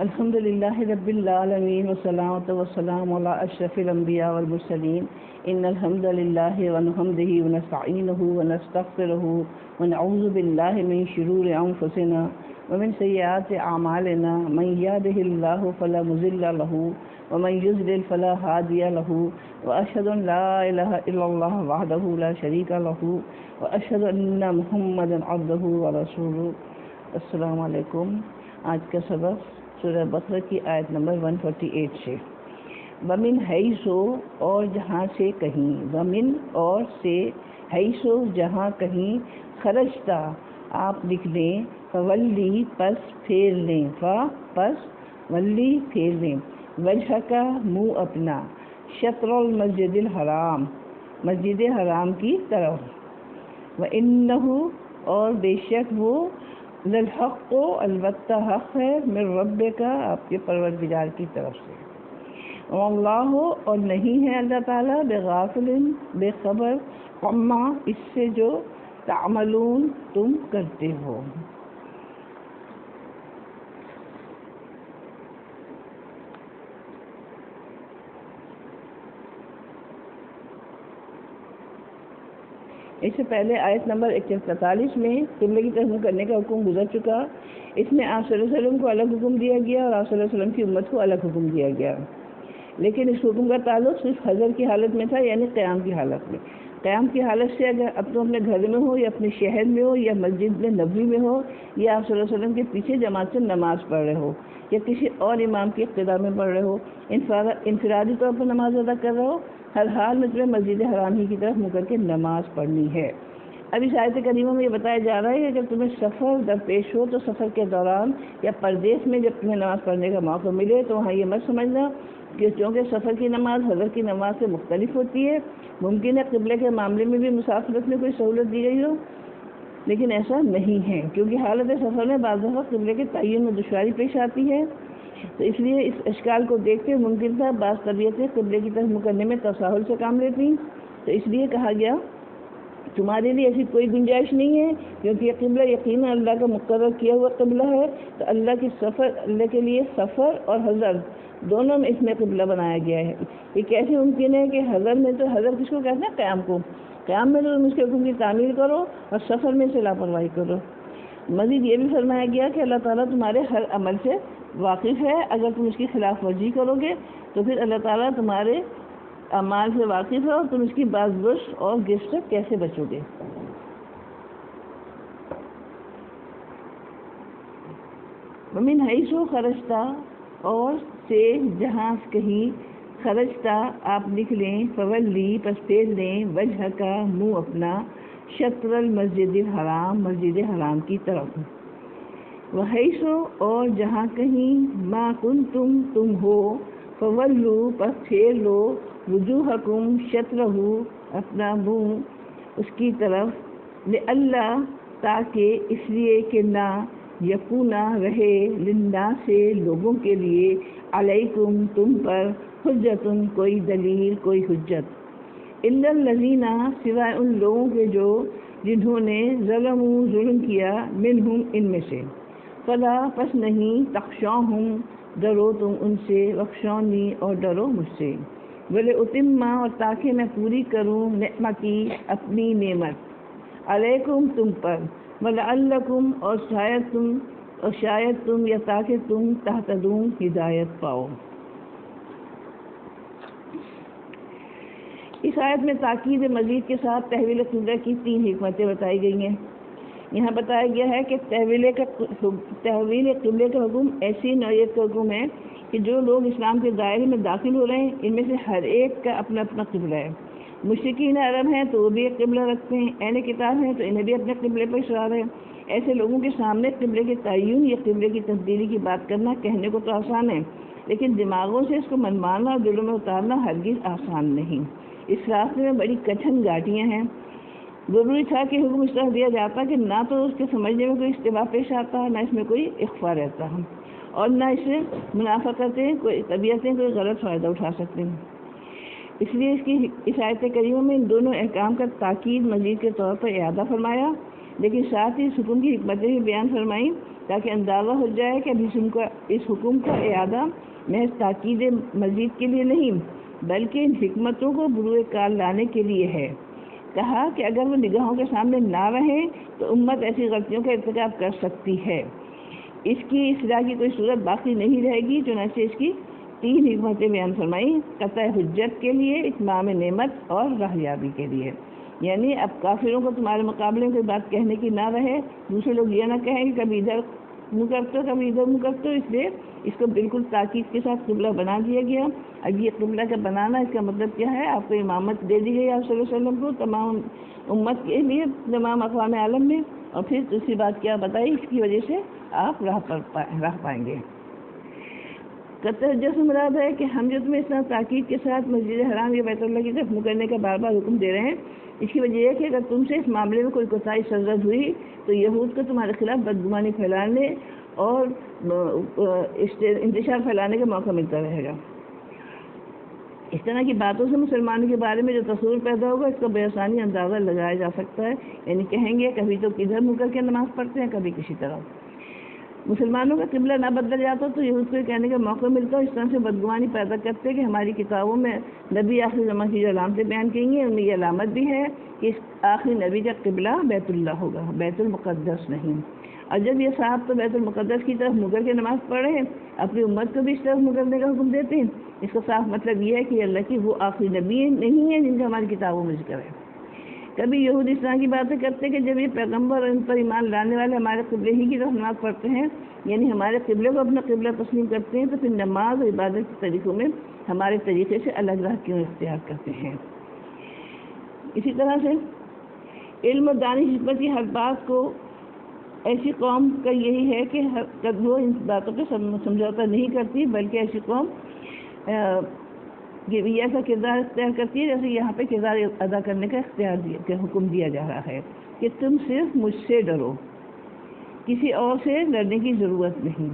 الحمد لله رب العالمين والصلاة والسلام على أشرف الأنبياء والمرسلين إن الحمد لله ونحمده ونستعينه ونستغفره ونعوذ بالله من شرور أنفسنا ومن سيئات أعمالنا من يهده الله فلا مضل له ومن يضلل فلا هادي له وأشهد أن لا إله إلا الله وحده لا شريك له وأشهد أن محمدا عبده ورسوله. السلام علیکم. آج کا سبق سورہ بقرہ کی آیت نمبر 148 سے. ومن حیثو اور جہاں سے کہیں، ومن اور سے، حیثو جہاں کہیں، خرجتا آپ نکلیں، فولی پس پھیر لیں، پس ولی پھیر لیں، وجہ کا منہ اپنا، شطر المسجد الحرام مسجد حرام کی طرف، وَإِنَّهُ اور بے شک وہ للحق کو البتہ حق ہے، من ربک آپ کے پروردگار کی طرف سے، واللہ اور نہیں ہے اللہ تعالیٰ بغافل بے خبر، عما اس سے جو تعملون تم کرتے ہو. اس سے پہلے آیت نمبر 143 میں قبلے کی طرف کرنے کا حکم گزر چکا. اس میں آپ صلی اللہ علیہ وسلم کو الگ حکم دیا گیا اور آپ صلی اللہ علیہ وسلم کی امت کو الگ حکم دیا گیا، لیکن اس حکم کا تعلق صرف حضر کی حالت میں تھا، یعنی قیام کی حالت میں. قیام کی حالت سے اگر اب تو اپنے گھر میں ہو یا اپنے شہر میں ہو یا مسجد نبوی میں ہو یا آپ صلی اللہ علیہ وسلم کے پیچھے جماعت سے نماز پڑھ رہے ہو یا کسی اور امام کی اقتداء میں پڑھ رہے ہو، انفرادی طور پر نماز ادا کر رہے ہو، ہر حال میں تمہیں مسجد حرام ہی کی طرف منہ کر کے نماز پڑھنی ہے. اب اس آیت کریمہ میں یہ بتایا جا رہا ہے کہ اگر تمہیں سفر درپیش ہو تو سفر کے دوران یا پردیس میں جب تمہیں نماز پڑھنے کا موقع ملے تو وہاں یہ مت سمجھنا کہ چونکہ سفر کی نماز حضر کی نماز سے مختلف ہوتی ہے، ممکن ہے قبلے کے معاملے میں بھی مسافرت میں کوئی سہولت دی گئی ہو، لیکن ایسا نہیں ہے، کیونکہ حالت سفر میں بعض دفعہ قبلے کے تعین میں دشواری پیش آتی ہے. تو اس لیے اس اشکال کو دیکھتے ممکن تھا بعض طبیعتیں قبلے کی طرف مکرنے میں تساہل سے کام لیتی، تو اس لیے کہا گیا تمہارے لیے ایسی کوئی گنجائش نہیں ہے، کیونکہ یہ قبلہ یقیناً اللہ کا مقرر کیا ہوا قبلہ ہے. تو اللہ کے لیے سفر اور حضر دونوں میں اس میں قبلہ بنایا گیا ہے. یہ کیسے ممکن ہے کہ حضر میں تو حضر کس کو کہتے ہیں؟ قیام کو. قیام میں تو تم اس کے حکم کی تعمیل کرو اور سفر میں سے لاپرواہی کرو. مزید یہ بھی فرمایا گیا کہ اللہ تعالیٰ تمہارے ہر عمل سے واقف ہے، اگر تم اس کی خلاف ورزی کرو گے تو پھر اللہ تعالیٰ تمہارے اعمال سے واقف ہے اور تم اس کی بازگوش اور گرفت سے کیسے بچو گے. ومن حیث خرجتا اور سے جہاں کہیں، خرجتا آپ نکلیں، فولی پس پھیر لیں، وجہ کا منہ اپنا، شطر المسجد الحرام مسجد حرام کی طرف، وحیث اور جہاں کہیں، ما کنتم تم ہو، فولو پس پھیر لو، وجوہکم شطرہ اپنا منہ اس کی طرف، لئلا تاکہ اس لیے کہ نہ یکونا رہے، للناس سے لوگوں کے لیے، علیکم تم پر، حجتن کوئی دلیل کوئی حجت، الا الذین سوائے ان لوگوں کے جو جنہوں نے ظلموا ظلم کیا، منہم ان میں سے، فلا پس نہیں، تخشوہم ڈرو تم ان سے، وخشونی اور ڈرو مجھ سے، وَلِأُتِمَّ اور تاکہ میں پوری کروں، نعمتی اپنی نعمت، علیکم تم پر، وَلَعَلَّكُمْ اور شاید تم یا تاکہ تم تہتدون ہدایت پاؤ. اس آیت میں تاکید مزید کے ساتھ تحویل قبلہ کی 3 حکمتیں بتائی گئی ہیں. یہاں بتایا گیا ہے کہ تحویل قبلے کا حکم ایسی نوعیت کا حکم ہے کہ جو لوگ اسلام کے دائرے میں داخل ہو رہے ہیں ان میں سے ہر ایک کا اپنا اپنا قبلہ ہے. مشرکین عرب ہیں تو وہ بھی ایک قبلہ رکھتے ہیں، اہل کتاب ہیں تو انہیں بھی اپنے قبلے پر اصرار ہے. ایسے لوگوں کے سامنے قبلے کے تعین یا قبلے کی تبدیلی کی بات کرنا کہنے کو تو آسان ہے، لیکن دماغوں سے اس کو منوانا اور دلوں میں اتارنا ہرگز آسان نہیں. اس راستے میں بڑی کٹھن گھاٹیاں ہیں. ضروری تھا کہ حکم اس طرح دیا جاتا کہ نہ تو اس کے سمجھنے میں کوئی اشتباہ پیش آتا، نہ اس میں کوئی اخفا رہتا، اور نہ اس سے منافقتیں کوئی طبیعتیں کوئی غلط فائدہ اٹھا سکتے ہیں. اس لیے اس آیت کریمہ میں ان دونوں احکام کا تاکید مزید کے طور پر اعادہ فرمایا، لیکن ساتھ ہی اس حکم کی حکمتیں بھی بیان فرمائیں تاکہ اندازہ ہو جائے کہ اس حکم کا اعادہ محض تاکید مزید کے لیے نہیں بلکہ ان حکمتوں کو بروئے کار لانے کے لیے ہے۔ کہا کہ اگر وہ نگاہوں کے سامنے نہ رہے تو امت ایسی غلطیوں کا ارتکاب کر سکتی ہے، اس کی اصلاح کی کوئی صورت باقی نہیں رہے گی۔ چنانچہ اس کی 3 حکمتیں بیان فرمائی: قطع حجت کے لیے، اتمام نعمت اور راہیابی کے لیے۔ یعنی اب کافروں کو تمہارے مقابلے میں کوئی بات کہنے کی نہ رہے، دوسرے لوگ یہ نہ کہیں کہ کبھی ادھر منہ کرتے ہو کبھی ادھر منہ کرتے ہو، اس لیے اس کو بالکل تاکید کے ساتھ قبلہ بنا دیا گیا۔ اب یہ قبلہ کا بنانا اس کا مطلب کیا ہے؟ آپ کو امامت دے دی گئی آپ صلی اللہ علیہ وسلم کو تمام امت کے لیے، تمام اقوام عالم میں، اور پھر دوسری بات کیا بتائی؟ اس کی وجہ سے آپ راہ پائیں گے۔ قطع حجت سے مراد ہے کہ ہم جو تمہیں اس طرح تاکید کے ساتھ مسجد حرام یا بیت اللہ کی طرف منہ کرنے کا بار بار حکم دے رہے ہیں، اس کی وجہ یہ ہے کہ اگر تم سے اس معاملے میں کوئی کوتاہی سرزد ہوئی تو یہود کو تمہارے خلاف بدگمانی پھیلانے اور انتشار پھیلانے کا موقع ملتا رہے گا۔ اس طرح کی باتوں سے مسلمانوں کے بارے میں جو تصور پیدا ہوگا اس کا بے آسانی اندازہ لگایا جا سکتا ہے۔ یعنی کہیں گے کبھی تو کدھر منہ کر کے نماز پڑھتے ہیں، کبھی کسی طرح۔ مسلمانوں کا قبلہ نہ بدل جاتا تو یہود کو کہنے کا موقع ملتا، اس طرح سے بدگمانی پیدا کرتے کہ ہماری کتابوں میں نبی آخری زمان کی جو علامتیں بیان کی ہیں ان میں یہ علامت بھی ہے کہ اس آخری نبی کا قبلہ بیت اللہ ہوگا، بیت المقدس نہیں۔ اور جب یہ صاحب تو بیت المقدس کی طرف منہ کر کے نماز پڑھ رہے ہیں، اپنی امت کو بھی اس طرف منہ کرنے کا حکم دیتے ہیں، اس کا صاف مطلب یہ ہے کہ اللہ کی وہ آخری نبی نہیں ہے جن کا ہماری کتابوں میں ذکر ہے۔ کبھی یہود اس طرح کی باتیں کرتے کہ جب یہ پیغمبر اور ان پر ایمان لانے والے ہمارے قبلے ہی کی طرف نماز پڑھتے ہیں، یعنی ہمارے قبلے کو اپنا قبلہ تسلیم کرتے ہیں، تو پھر نماز اور عبادت کے طریقوں میں ہمارے طریقے سے الگ راہ کیوں اختیار کرتے ہیں؟ اسی طرح سے علم و دانش حکمت کی ہر بات کو ایسی قوم کا یہی ہے کہ وہ ان باتوں پہ سمجھوتا نہیں کرتی، بلکہ ایسی قوم یہ ایسا کردار اختیار کرتی ہے جیسے یہاں پہ کردار ادا کرنے کا حکم دیا جا رہا ہے کہ تم صرف مجھ سے ڈرو، کسی اور سے لڑنے کی ضرورت نہیں۔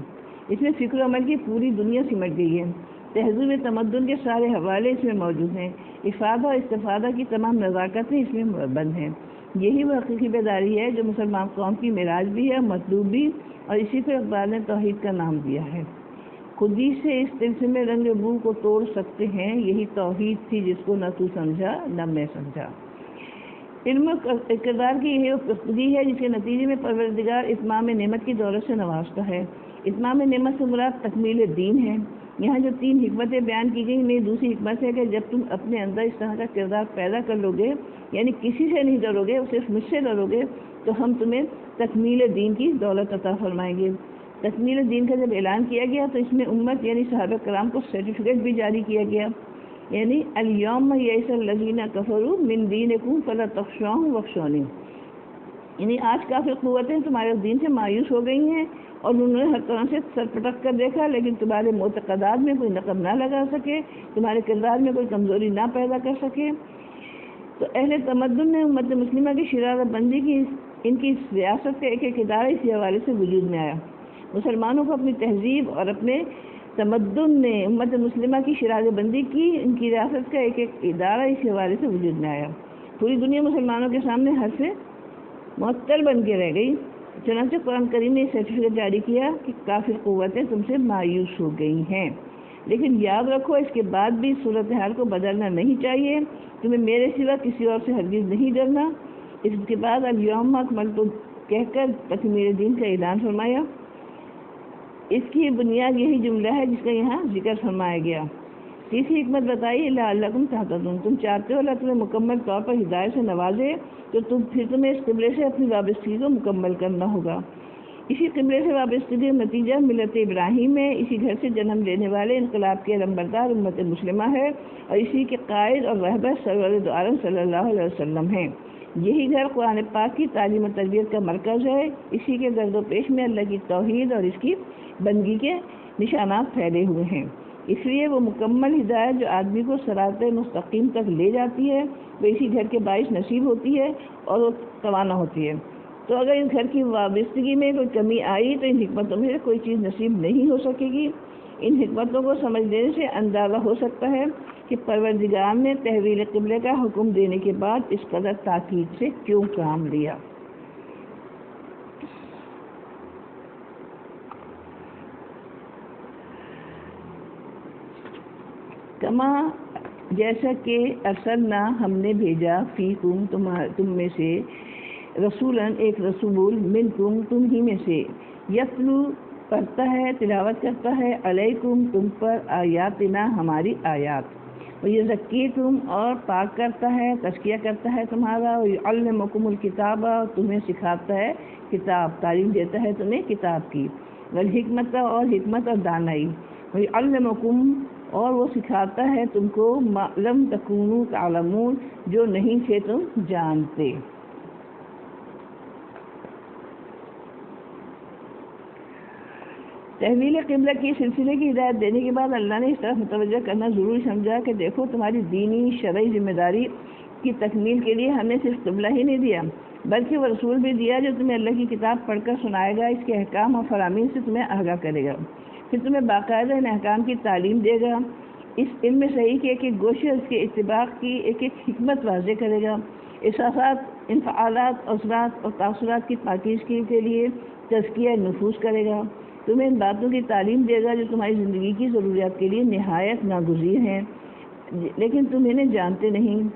اس میں فکر و عمل کی پوری دنیا سمٹ گئی ہے، تہذیب تمدن کے سارے حوالے اس میں موجود ہیں، افادہ اور استفادہ کی تمام نزاکتیں اس میں بند ہیں۔ یہی وہ حقیقی بیداری ہے جو مسلمان قوم کی معراج بھی ہے، مطلوب بھی، اور اسی کو اقبال نے توحید کا نام دیا ہے۔ خود ہی سے اس طلسم رنگ بو کو توڑ سکتے ہیں، یہی توحید تھی جس کو نہ تو سمجھا نہ میں سمجھا۔ علم کردار کی یہی پختگی ہے جس کے نتیجے میں پروردگار اتمام نعمت کی دولت سے نوازتا ہے۔ اتمام نعمت سے مراد تکمیل دین ہے۔ یہاں جو 3 حکمتیں بیان کی گئی میں دوسری حکمت ہے کہ جب تم اپنے اندر اس طرح کا کردار پیدا کر لو گے، یعنی کسی سے نہیں ڈرو گے، صرف مجھ سے ڈرو گے، تو ہم تمہیں تکمیل دین کی دولت عطا فرمائیں گے۔ تکمیل دین کا جب اعلان کیا گیا تو اس میں امت یعنی صحابہ کرام کو سرٹیفکیٹ بھی جاری کیا گیا، یعنی الیوم یئس الذین کفروا من دینکم فلا تخشوہم واخشونی، یعنی آج کافر قوتیں تمہارے دین سے مایوس ہو گئی ہیں اور انہوں نے ہر طرح سے سر پٹک کر دیکھا لیکن تمہارے معتقدات میں کوئی نقب نہ لگا سکے، تمہارے کردار میں کوئی کمزوری نہ پیدا کر سکے۔ تو اہل تمدن نے امت مسلمہ کی شرارت بندی کی ان کی ریاست کا ایک ادارہ اسی حوالے سے وجود میں آیا۔ مسلمانوں کو اپنی تہذیب اور اپنے تمدن نے امت مسلمہ کی شرارت بندی کی، ان کی ریاست کا ایک ادارہ اسی حوالے سے وجود میں آیا۔ پوری دنیا مسلمانوں کے سامنے ہر سے معطل بن کے رہ گئی۔ چنانچہ قرآن کریم نے سرٹیفکیٹ جاری کیا کہ کافر قوتیں تم سے مایوس ہو گئی ہیں، لیکن یاد رکھو اس کے بعد بھی صورتحال کو بدلنا نہیں چاہیے، تمہیں میرے سوا کسی اور سے ہرگز نہیں ڈرنا۔ اس کے بعد الیوم اکملت کہہ کر تکمیل دین کا اعلان فرمایا۔ اس کی بنیاد یہی جملہ ہے جس کا یہاں ذکر فرمایا گیا۔ تیسری حکمت بتائی لعلکم تہتدون، تم چاہتے ہو اللہ تمہیں مکمل طور پر ہدایت سے نوازے تو پھر تمہیں اس قبلے سے اپنی وابستگی کو مکمل کرنا ہوگا۔ اسی قبلے سے وابستگی کا نتیجہ ملت ابراہیم ہے، اسی گھر سے جنم لینے والے انقلاب کے علمبردار امت مسلمہ ہے، اور اسی کے قائد اور رہبر سرور دو عالم صلی اللہ علیہ وسلم ہیں۔ یہی گھر قرآن پاک کی تعلیم و تربیت کا مرکز ہے، اسی کے گرد و پیش میں اللہ کی توحید اور اس کی بندگی کے نشانات پھیلے ہوئے ہیں۔ اس لیے وہ مکمل ہدایت جو آدمی کو صراط مستقیم تک لے جاتی ہے وہ اسی گھر کے باعث نصیب ہوتی ہے اور وہ توانا ہوتی ہے۔ تو اگر اس گھر کی وابستگی میں کوئی کمی آئی تو ان حکمتوں میں سے کوئی چیز نصیب نہیں ہو سکے گی۔ ان حکمتوں کو سمجھ لینے سے اندازہ ہو سکتا ہے کہ پروردگار نے تحویل قبلے کا حکم دینے کے بعد اس قدر تاکید سے کیوں کام لیا۔ کما جیسا کہ ارسلنا ہم نے بھیجا فیکم تم میں سے رسولاً ایک رسول منکم تم ہی میں سے یتلو پڑھتا ہے تلاوت کرتا ہے علیکم تم پر آیاتنا ہماری آیات ویزکیکم اور پاک کرتا ہے تزکیہ کرتا ہے تمہارا ویعلمکم الکتاب تمہیں سکھاتا ہے کتاب تعلیم دیتا ہے تمہیں کتاب کی والحکمت اور حکمت اور دانائی ویعلمکم اور وہ سکھاتا ہے تم کو ما لم تکونوا تعلمون جو نہیں تھے تم جانتے۔ تحویل قبلہ کی سلسلے کی ہدایت دینے کے بعد اللہ نے اس طرف متوجہ کرنا ضروری سمجھا کہ دیکھو تمہاری دینی شرعی ذمہ داری کی تکمیل کے لیے ہم نے صرف قبلہ ہی نہیں دیا بلکہ وہ رسول بھی دیا جو تمہیں اللہ کی کتاب پڑھ کر سنائے گا، اس کے احکام اور فرامین سے تمہیں آگاہ کرے گا، پھر تمہیں باقاعدہ ان احکام کی تعلیم دے گا، اس علم صحیح کے ایک ایک گوشے اس کے اتباق کی ایک ایک حکمت واضح کرے گا، احساسات انفعالات اثرات اور تاثرات کی پاکیزگی کے لیے تزکیہ نفوس کرے گا، تمہیں ان باتوں کی تعلیم دے گا جو تمہاری زندگی کی ضروریات کے لیے نہایت ناگزیر ہیں لیکن تم انہیں جانتے نہیں۔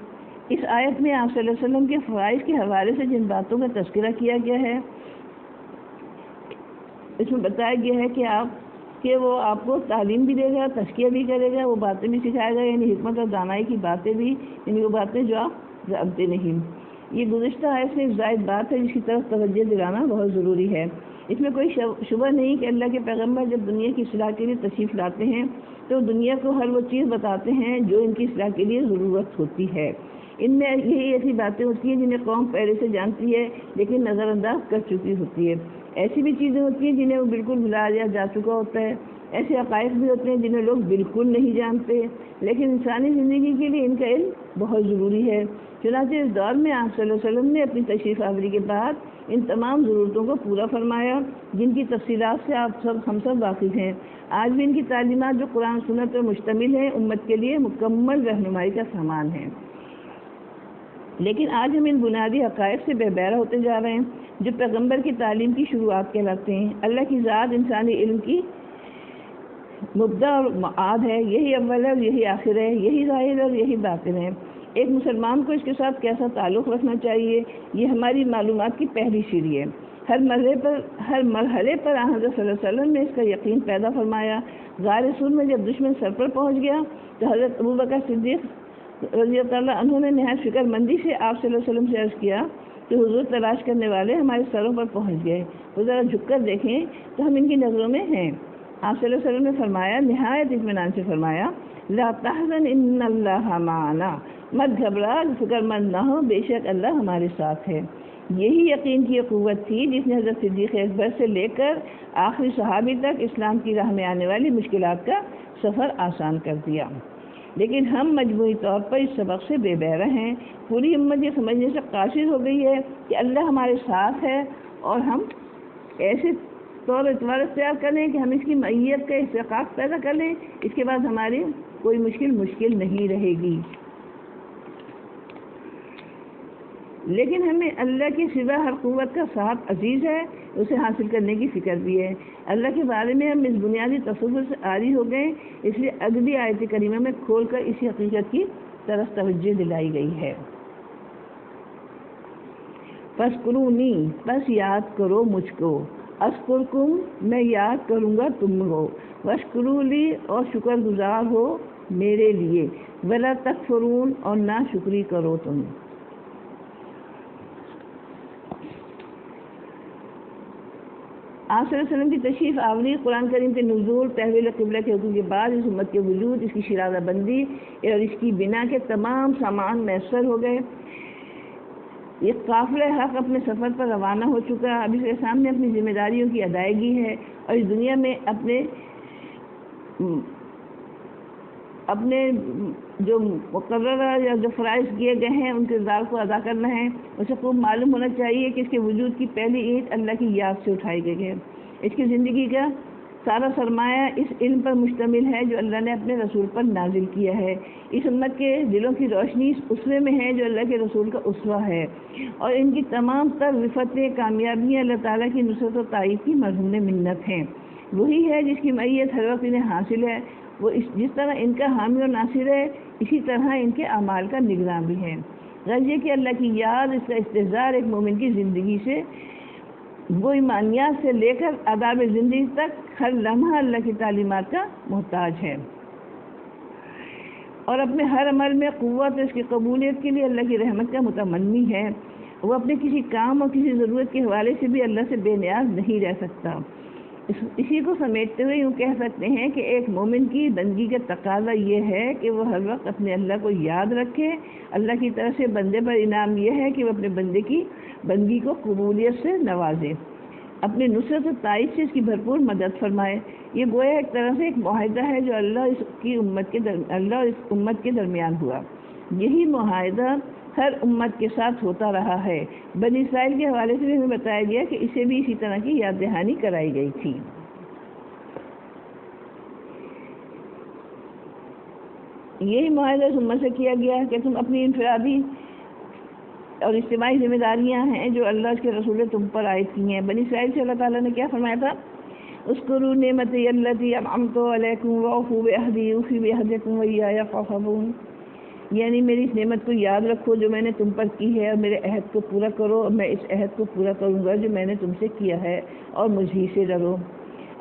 اس آیت میں آپ صلی اللہ علیہ وسلم کے فرائض کے حوالے سے جن باتوں کا تذکرہ کیا گیا ہے اس میں بتایا گیا ہے کہ وہ آپ کو تعلیم بھی دے گا، تزکیہ بھی کرے گا، وہ باتیں بھی سکھائے گا، یعنی حکمت اور دانائی کی باتیں بھی، یعنی وہ باتیں جو آپ جانتے نہیں۔ یہ گزشتہ آیت سے ایک زائد بات ہے جس کی طرف توجہ دلانا بہت ضروری ہے۔ اس میں کوئی شبہ نہیں کہ اللہ کے پیغمبر جب دنیا کی اصلاح کے لیے تشریف لاتے ہیں تو دنیا کو ہر وہ چیز بتاتے ہیں جو ان کی اصلاح کے لیے ضرورت ہوتی ہے۔ ان میں یہی ایسی باتیں ہوتی ہیں جنہیں قوم پہلے سے جانتی ہے لیکن نظر انداز کر چکی ہوتی ہے، ایسی بھی چیزیں ہوتی ہیں جنہیں وہ بالکل بھلایا جا چکا ہوتا ہے، ایسے حقائق بھی ہوتے ہیں جنہیں لوگ بالکل نہیں جانتے لیکن انسانی زندگی کے لیے ان کا علم بہت ضروری ہے۔ چنانچہ اس دور میں آپ صلی اللہ علیہ وسلم نے اپنی تشریف آوری کے بعد ان تمام ضرورتوں کو پورا فرمایا جن کی تفصیلات سے ہم سب واقف ہیں۔ آج بھی ان کی تعلیمات جو قرآن سنت پر مشتمل ہیں امت کے لیے مکمل رہنمائی کا سامان ہیں، لیکن آج ہم ان بنیادی حقائق سے بے بہرہ ہوتے جا رہے ہیں جو پیغمبر کی تعلیم کی شروعات کہلاتے ہیں۔ اللہ کی ذات انسانی علم کی مبدا اور معاد ہے، یہی اول ہے اور یہی آخر ہے، یہی ظاہر اور یہی باطن ہے۔ ایک مسلمان کو اس کے ساتھ کیسا تعلق رکھنا چاہیے یہ ہماری معلومات کی پہلی سیڑھی ہے۔ ہر مرحلے پر حضرت صلی اللہ علیہ وسلم نے اس کا یقین پیدا فرمایا۔ غار سور میں جب دشمن سر پر پہنچ گیا تو حضرت ابوبکر صدیق رضی اللہ عنہ نے نہایت فکر مندی سے آپ صلی اللہ علیہ وسلم سے عرض کیا کہ حضور تلاش کرنے والے ہمارے سروں پر پہنچ گئے، وہ ذرا جھک کر دیکھیں تو ہم ان کی نظروں میں ہیں۔ آپ صلی اللہ علیہ وسلم نے فرمایا، نہایت اطمینان سے فرمایا، لا تحزن ان اللہ معنا، مت گھبرا، فکر مند نہ ہو، بے شک اللہ ہمارے ساتھ ہے۔ یہی یقین کی قوت تھی جس نے حضرت صدیق اکبر سے لے کر آخری صحابی تک اسلام کی راہ میں آنے والی مشکلات کا سفر آسان کر دیا۔ لیکن ہم مجموعی طور پر اس سبق سے بے بہرہ ہیں، پوری امت یہ سمجھنے سے قاصر ہو گئی ہے کہ اللہ ہمارے ساتھ ہے اور ہم ایسے طور اعتبار اختیار کریں کہ ہم اس کی معیت کا استحقاق پیدا کر لیں، اس کے بعد ہماری کوئی مشکل نہیں رہے گی۔ لیکن ہمیں اللہ کے سوا ہر قوت کا ساتھ عزیز ہے، اسے حاصل کرنے کی فکر بھی ہے۔ اللہ کے بارے میں ہم اس بنیادی تصور سے عاری ہو گئے، اس لیے اگلی آیت کریمہ میں کھول کر اسی حقیقت کی طرف توجہ دلائی گئی ہے۔ فاذکرونی، بس یاد کرو مجھ کو، اذکرکم، میں یاد کروں گا تم کو، واشکروا لی، اور شکر گزار ہو میرے لیے، ولا تکفرون، اور نہ شکری کرو تم۔ آپ صلی اللہ علیہ وسلم کی تشریف آوری، قرآن کریم کے نزول، تحویل قبلہ کے حکم کے بعد اس امت کے وجود، اس کی شرازہ بندی اور اس کی بنا کے تمام سامان میسر ہو گئے۔ یہ قافلہ حق اپنے سفر پر روانہ ہو چکا، اب اس کے سامنے اپنی ذمہ داریوں کی ادائیگی ہے اور اس دنیا میں اپنے جو مقررہ یا جو فرائض کیے گئے ہیں ان کردار کو ادا کرنا ہے۔ اسے خوب معلوم ہونا چاہیے کہ اس کے وجود کی پہلی اینٹ اللہ کی یاد سے اٹھائی گئی ہے۔ اس کی زندگی کا سارا سرمایہ اس علم پر مشتمل ہے جو اللہ نے اپنے رسول پر نازل کیا ہے۔ اس امت کے دلوں کی روشنی اس اسوے میں ہے جو اللہ کے رسول کا اسوہ ہے، اور ان کی تمام تر رفتیں، کامیابیاں اللہ تعالیٰ کی نصرت و تائید کی مرہون منت ہیں۔ وہی ہے جس کی معیت ہر وقت انہیں حاصل ہے، وہ جس طرح ان کا حامی اور ناصر ہے اسی طرح ان کے اعمال کا نگراں بھی ہے۔ غرض یہ کہ اللہ کی یاد، اس کا استحضار ایک مومن کی زندگی سے، وہ ایمانیات سے لے کر آداب زندگی تک ہر لمحہ اللہ کی تعلیمات کا محتاج ہے، اور اپنے ہر عمل میں قوت اس کی قبولیت کے لیے اللہ کی رحمت کا متمنی ہے۔ وہ اپنے کسی کام اور کسی ضرورت کے حوالے سے بھی اللہ سے بے نیاز نہیں رہ سکتا۔ اسی کو سمیٹتے ہوئے یوں کہہ سکتے ہیں کہ ایک مومن کی بندگی کا تقاضا یہ ہے کہ وہ ہر وقت اپنے اللہ کو یاد رکھے۔ اللہ کی طرف سے بندے پر انعام یہ ہے کہ وہ اپنے بندے کی بندگی کو قبولیت سے نوازے، اپنی نصرت و تائید سے اس کی بھرپور مدد فرمائے۔ یہ گویا ایک طرح سے ایک معاہدہ ہے جو اللہ اور اس امت کے درمیان ہوا۔ یہی معاہدہ ہر امت کے ساتھ ہوتا رہا ہے۔ بنی اسرائیل کے حوالے سے بھی ہمیں بتایا گیا کہ اسے بھی اسی طرح کی یاد دہانی کرائی گئی تھی۔ یہی معاہدہ اس امت سے کیا گیا کہ تم اپنی انفرادی اور اجتماعی ذمہ داریاں ہیں جو اللہ اس کے رسول نے تم پر عائد کی ہیں۔ بنی اسرائیل سے اللہ تعالیٰ نے کیا فرمایا تھا؟ اذکروا نعمتی التی انعمت علیکم واوفوا بعہدی اوفی بعہدکم وایایا فارہبون، یعنی میری اس نعمت کو یاد رکھو جو میں نے تم پر کی ہے، اور میرے عہد کو پورا کرو، اور میں اس عہد کو پورا کروں گا جو میں نے تم سے کیا ہے، اور مجھ ہی سے ڈرو۔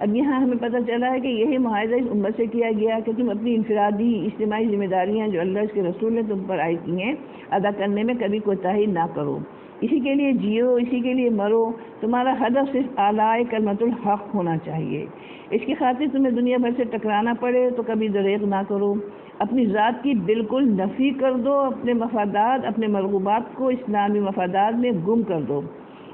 اب یہاں ہمیں پتہ چلا ہے کہ یہی معاہدہ اس امت سے کیا گیا کہ تم اپنی انفرادی اجتماعی ذمہ داریاں جو اللہ اس کے رسول نے تم پر عائد کی ہیں ادا کرنے میں کبھی کوتاہی نہ کرو، اسی کے لیے جیو، اسی کے لیے مرو۔ تمہارا ہدف صرف اعلیٰ کلمۃ الحق ہونا چاہیے۔ اس کی خاطر تمہیں دنیا بھر سے ٹکرانا پڑے تو کبھی دریغ نہ کرو، اپنی ذات کی بالکل نفی کر دو، اپنے مفادات، اپنے مرغوبات کو اسلامی مفادات میں گم کر دو۔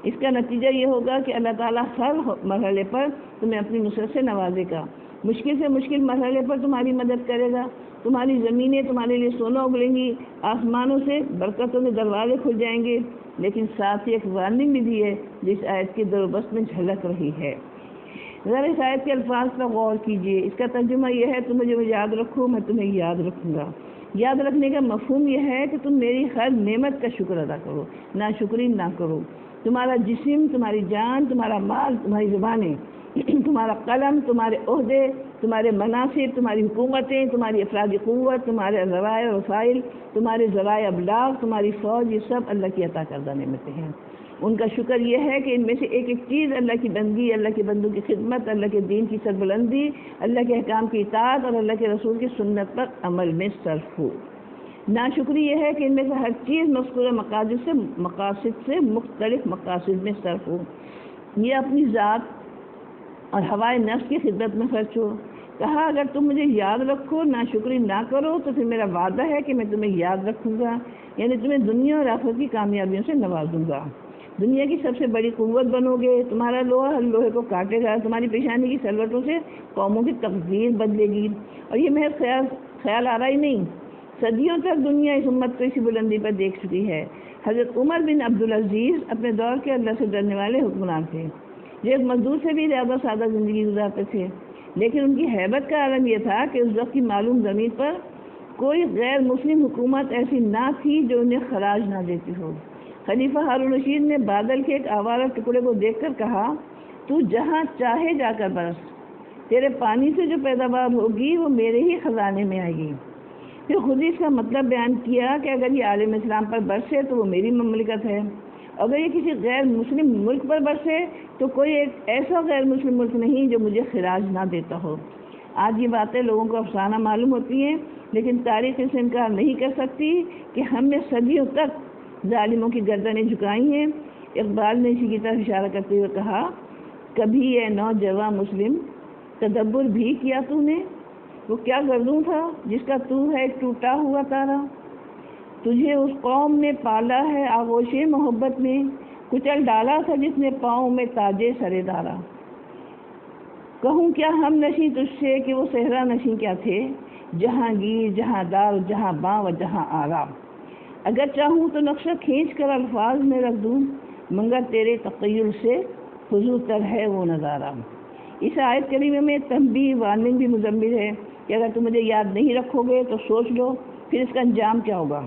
اس کا نتیجہ یہ ہوگا کہ اللہ تعالیٰ ہر مرحلے پر تمہیں اپنی نصرت سے نوازے گا، مشکل سے مشکل مرحلے پر تمہاری مدد کرے گا، تمہاری زمینیں تمہارے لیے سونا اگلیں گی، آسمانوں سے برکتوں کے دروازے کھل جائیں گے۔ لیکن ساتھ ہی ایک وارننگ بھی دی ہے جس آیت کی در و بست میں جھلک رہی ہے۔ ذرا اس آیت کے الفاظ پر غور کیجیے۔ اس کا ترجمہ یہ ہے، تم مجھے یاد رکھو، میں تمہیں یاد رکھوں گا۔ یاد رکھنے کا مفہوم یہ ہے کہ تم میری ہر نعمت کا شکر ادا کرو، ناشکری نہ کرو۔ تمہارا جسم، تمہاری جان، تمہارا مال، تمہاری زبانیں، تمہارا قلم، تمہارے عہدے، تمہارے مناصب، تمہاری حکومتیں، تمہاری افرادی قوت، تمہارے ذرائع و وسائل، تمہارے ذرائع ابلاغ، تمہاری فوج، یہ سب اللہ کی عطا کردہ نعمتیں ہیں۔ ان کا شکر یہ ہے کہ ان میں سے ایک ایک چیز اللہ کی بندگی، اللہ کے بندوں کی خدمت، اللہ کے دین کی سربلندی، اللہ کے احکام کی اطاعت اور اللہ کے رسول کی سنت پر عمل میں صرف ہو۔ ناشکری یہ ہے کہ ان میں سے ہر چیز مذکورہ مقاصد سے مختلف مقاصد میں صرف ہو، یہ اپنی ذات اور ہوائے نفس کی خدمت میں خرچ ہو۔ کہا اگر تم مجھے یاد رکھو، ناشکری نہ کرو، تو پھر میرا وعدہ ہے کہ میں تمہیں یاد رکھوں گا، یعنی تمہیں دنیا اور آخرت کی کامیابیوں سے نوازوں گا، دنیا کی سب سے بڑی قوت بنو گے، تمہارا لوہا ہر لوہے کو کاٹے گا، تمہاری پیشانی کی سلوٹوں سے قوموں کی تقدیر بدلے گی۔ اور یہ محض خیال آ رہا ہی نہیں، صدیوں تک دنیا اس امت کو اسی بلندی پر دیکھ چکی ہے۔ حضرت عمر بن عبدالعزیز اپنے دور کے اللہ سے ڈرنے والے حکمران تھے، جو ایک مزدور سے بھی زیادہ سادہ زندگی گزارتے تھے، لیکن ان کی ہیبت کا عالم یہ تھا کہ اس وقت کی معلوم زمین پر کوئی غیر مسلم حکومت ایسی نہ تھی جو انہیں خراج نہ دیتی ہو۔ خلیفہ ہارون رشید نے بادل کے ایک آوارہ ٹکڑے کو دیکھ کر کہا، تو جہاں چاہے جا کر برس، تیرے پانی سے جو پیداوار ہوگی وہ میرے ہی خزانے میں آئے گی۔ پھر خود ہی اس کا مطلب بیان کیا کہ اگر یہ عالم اسلام پر برسے تو وہ میری مملکت ہے، اگر یہ کسی غیر مسلم ملک پر برسے تو کوئی ایک ایسا غیر مسلم ملک نہیں جو مجھے خراج نہ دیتا ہو۔ آج یہ باتیں لوگوں کو افسانہ معلوم ہوتی ہیں، لیکن تاریخ اس سے انکار نہیں کر سکتی کہ ہم نے صدیوں تک ظالموں کی گردنیں جھکائی ہیں۔ اقبال نے اسی کی طرف اشارہ کرتے ہوئے کہا، کبھی اے نوجواں مسلم تدبر بھی کیا تو نے، وہ کیا گردوں تھا جس کا تو ہے ایک ٹوٹا ہوا تارا، تجھے اس قوم نے پالا ہے آغوش محبت میں، کچل ڈالا تھا جس نے پاؤں میں تاجے سرے دارا۔ کہوں کیا ہم نشیں تجھ سے کہ وہ صحرا نشیں کیا تھے، جہانگیر، جہاں دار، جہاں باں و جہاں آرا۔ اگر چاہوں تو نقشہ کھینچ کر الفاظ میں رکھ دوں، مگر تیرے تخیل سے حضور تر ہے وہ نظارہ۔ اس آیت کریمہ میں تنبیہ، وارننگ بھی مضمر ہے کہ اگر تم مجھے یاد نہیں رکھو گے تو سوچ لو پھر اس کا انجام کیا ہوگا،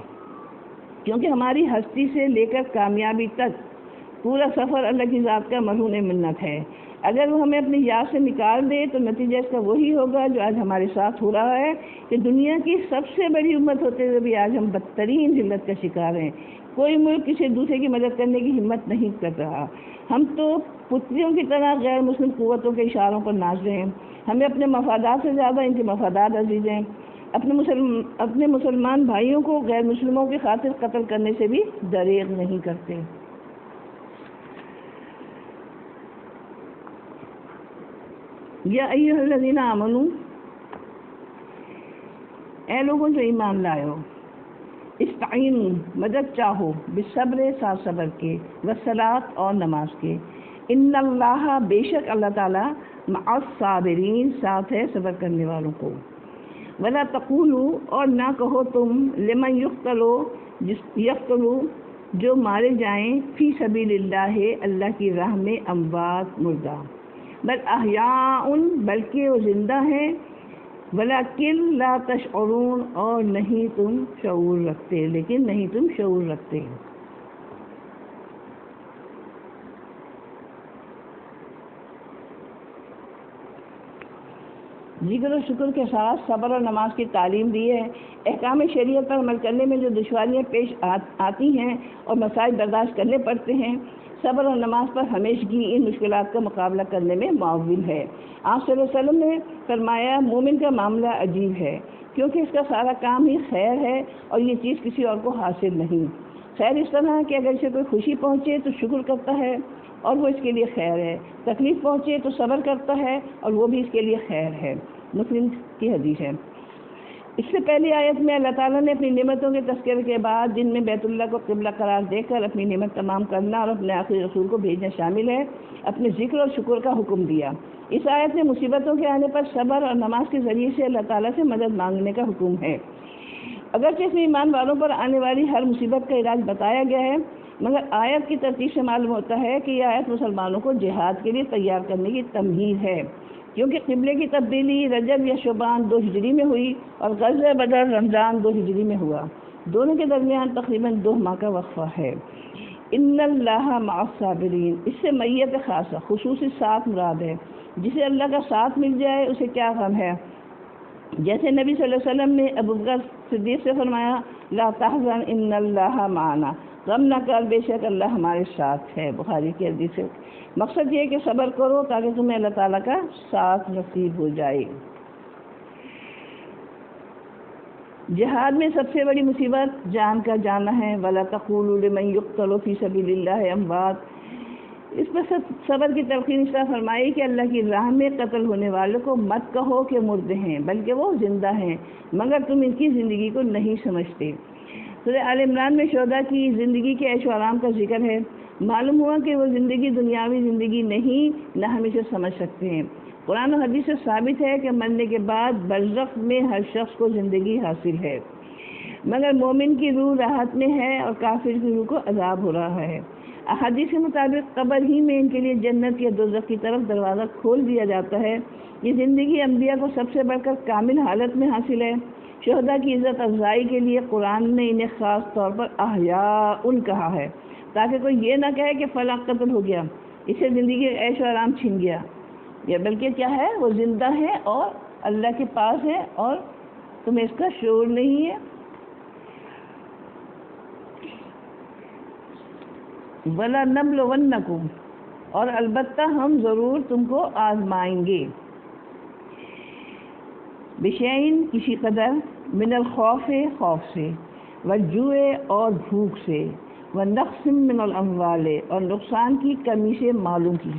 کیونکہ ہماری ہستی سے لے کر کامیابی تک پورا سفر اللہ کی ذات کا مرہون منت ہے۔ اگر وہ ہمیں اپنی یاد سے نکال دے تو نتیجہ اس کا وہی ہوگا جو آج ہمارے ساتھ ہو رہا ہے کہ دنیا کی سب سے بڑی امت ہوتے ہوئے بھی آج ہم بدترین ذلت کا شکار ہیں۔ کوئی ملک کسی دوسرے کی مدد کرنے کی ہمت نہیں کر رہا۔ ہم تو پتلیوں کی طرح غیر مسلم قوتوں کے اشاروں پر ناچ رہے ہیں۔ ہمیں اپنے مفادات سے زیادہ ان کے مفادات عزیز ہیں۔ اپنے مسلمان بھائیوں کو غیر مسلموں کی خاطر قتل کرنے سے بھی دریغ نہیں کرتے۔ یا ایھا الذین آمنوا، اے لوگوں جو ایمان لائے ہو، استعینوا مدد چاہو، بالصبر ساتھ صبر کے، والصلاۃ اور نماز کے، ان اللہ بے شک اللہ تعالیٰ مع الصابرین ساتھ ہے صبر کرنے والوں کو، ولا تقولوا اور نہ کہو تم لمن یقتلوا جو مارے جائیں فی سبیل اللہ اللہ کی راہ میں اموات مردہ، بل احیاء بلکہ وہ زندہ ہیں، ولکن لا تشعرون اور نہیں تم شعور رکھتے، لیکن نہیں تم شعور رکھتے۔ ذکر و شکر کے ساتھ صبر اور نماز کی تعلیم دی ہے۔ احکام شریعت پر عمل کرنے میں جو دشواریاں پیش آتی ہیں اور مسائل برداشت کرنے پڑتے ہیں، صبر اور نماز پر ہمیشگی ان مشکلات کا مقابلہ کرنے میں معاون ہے۔ آپ صلی اللہ علیہ وسلم نے فرمایا مومن کا معاملہ عجیب ہے کیونکہ اس کا سارا کام ہی خیر ہے اور یہ چیز کسی اور کو حاصل نہیں۔ خیر اس طرح کہ اگر اسے کوئی خوشی پہنچے تو شکر کرتا ہے اور وہ اس کے لیے خیر ہے، تکلیف پہنچے تو صبر کرتا ہے اور وہ بھی اس کے لیے خیر ہے۔ مسلم کی حدیث ہے۔ اس سے پہلی آیت میں اللہ تعالیٰ نے اپنی نعمتوں کے تذکرے کے بعد جن میں بیت اللہ کو قبلہ قرار دے کر اپنی نعمت تمام کرنا اور اپنے آخری رسول کو بھیجنا شامل ہے، اپنے ذکر اور شکر کا حکم دیا۔ اس آیت میں مصیبتوں کے آنے پر صبر اور نماز کے ذریعے سے اللہ تعالیٰ سے مدد مانگنے کا حکم ہے۔ اگرچہ اس میں ایمان والوں پر آنے والی ہر مصیبت کا علاج بتایا گیا ہے، مگر آیت کی ترتیب سے معلوم ہوتا ہے کہ یہ آیت مسلمانوں کو جہاد کے لیے تیار کرنے کی تمہید ہے، کیونکہ قبلے کی تبدیلی رجب یا شعبان 2 ہجری میں ہوئی اور غزوہ بدر رمضان 2 ہجری میں ہوا۔ دونوں کے درمیان تقریباً 2 ماہ کا وقفہ ہے۔ ان اللہ مع الصابرین، اس سے میت خاصہ خصوصی ساتھ مراد ہے۔ جسے اللہ کا ساتھ مل جائے اسے کیا غم ہے، جیسے نبی صلی اللہ علیہ وسلم نے ابوبکر صدیق سے فرمایا لا تحزن ان اللہ معنا، غم نہ کر بے شک اللہ ہمارے ساتھ ہے، بخاری کی حدیث ہے۔ مقصد یہ ہے کہ صبر کرو تاکہ تمہیں اللہ تعالیٰ کا ساتھ نصیب ہو جائے۔ جہاد میں سب سے بڑی مصیبت جان کا جانا ہے، وَلَا تَقُولُوا لِمَن يُقْتَلُ فِي سَبِيلِ اللَّهِ أَمْوَاتٌ۔ اس پر صبر کی تلقین اس طرح فرمائی کہ اللہ کی راہ میں قتل ہونے والوں کو مت کہو کہ مردے ہیں، بلکہ وہ زندہ ہیں، مگر تم ان کی زندگی کو نہیں سمجھتے۔ سورہ آل عمران میں شہداء کی زندگی کے عیش و آرام کا ذکر ہے۔ معلوم ہوا کہ وہ زندگی دنیاوی زندگی نہیں، نہ ہم اسے سمجھ سکتے ہیں۔ قرآن و حدیث سے ثابت ہے کہ مرنے کے بعد برزخ میں ہر شخص کو زندگی حاصل ہے، مگر مومن کی روح راحت میں ہے اور کافر کی روح کو عذاب ہو رہا ہے۔ احادیث کے مطابق قبر ہی میں ان کے لیے جنت یا دوزخ کی طرف دروازہ کھول دیا جاتا ہے۔ یہ زندگی انبیاء کو سب سے بڑھ کر کامل حالت میں حاصل ہے۔ شہداء کی عزت افزائی کے لیے قرآن نے انہیں خاص طور پر احیاء کہا ہے، تاکہ کوئی یہ نہ کہے کہ فلاں قتل ہو گیا، اسے زندگی کا عیش و آرام چھن گیا، یا بلکہ کیا ہے، وہ زندہ ہے اور اللہ کے پاس ہے اور تمہیں اس کا شعور نہیں ہے۔ وَلَنَبْلُوَنَّكُمْ، اور البتہ ہم ضرور تم کو آزمائیں گے، بشیئن کسی قدر، من الخوف خوف سے، والجوع اور بھوک سے، ونقص من الاموال اور نقصان کی کمی سے مالوں کی،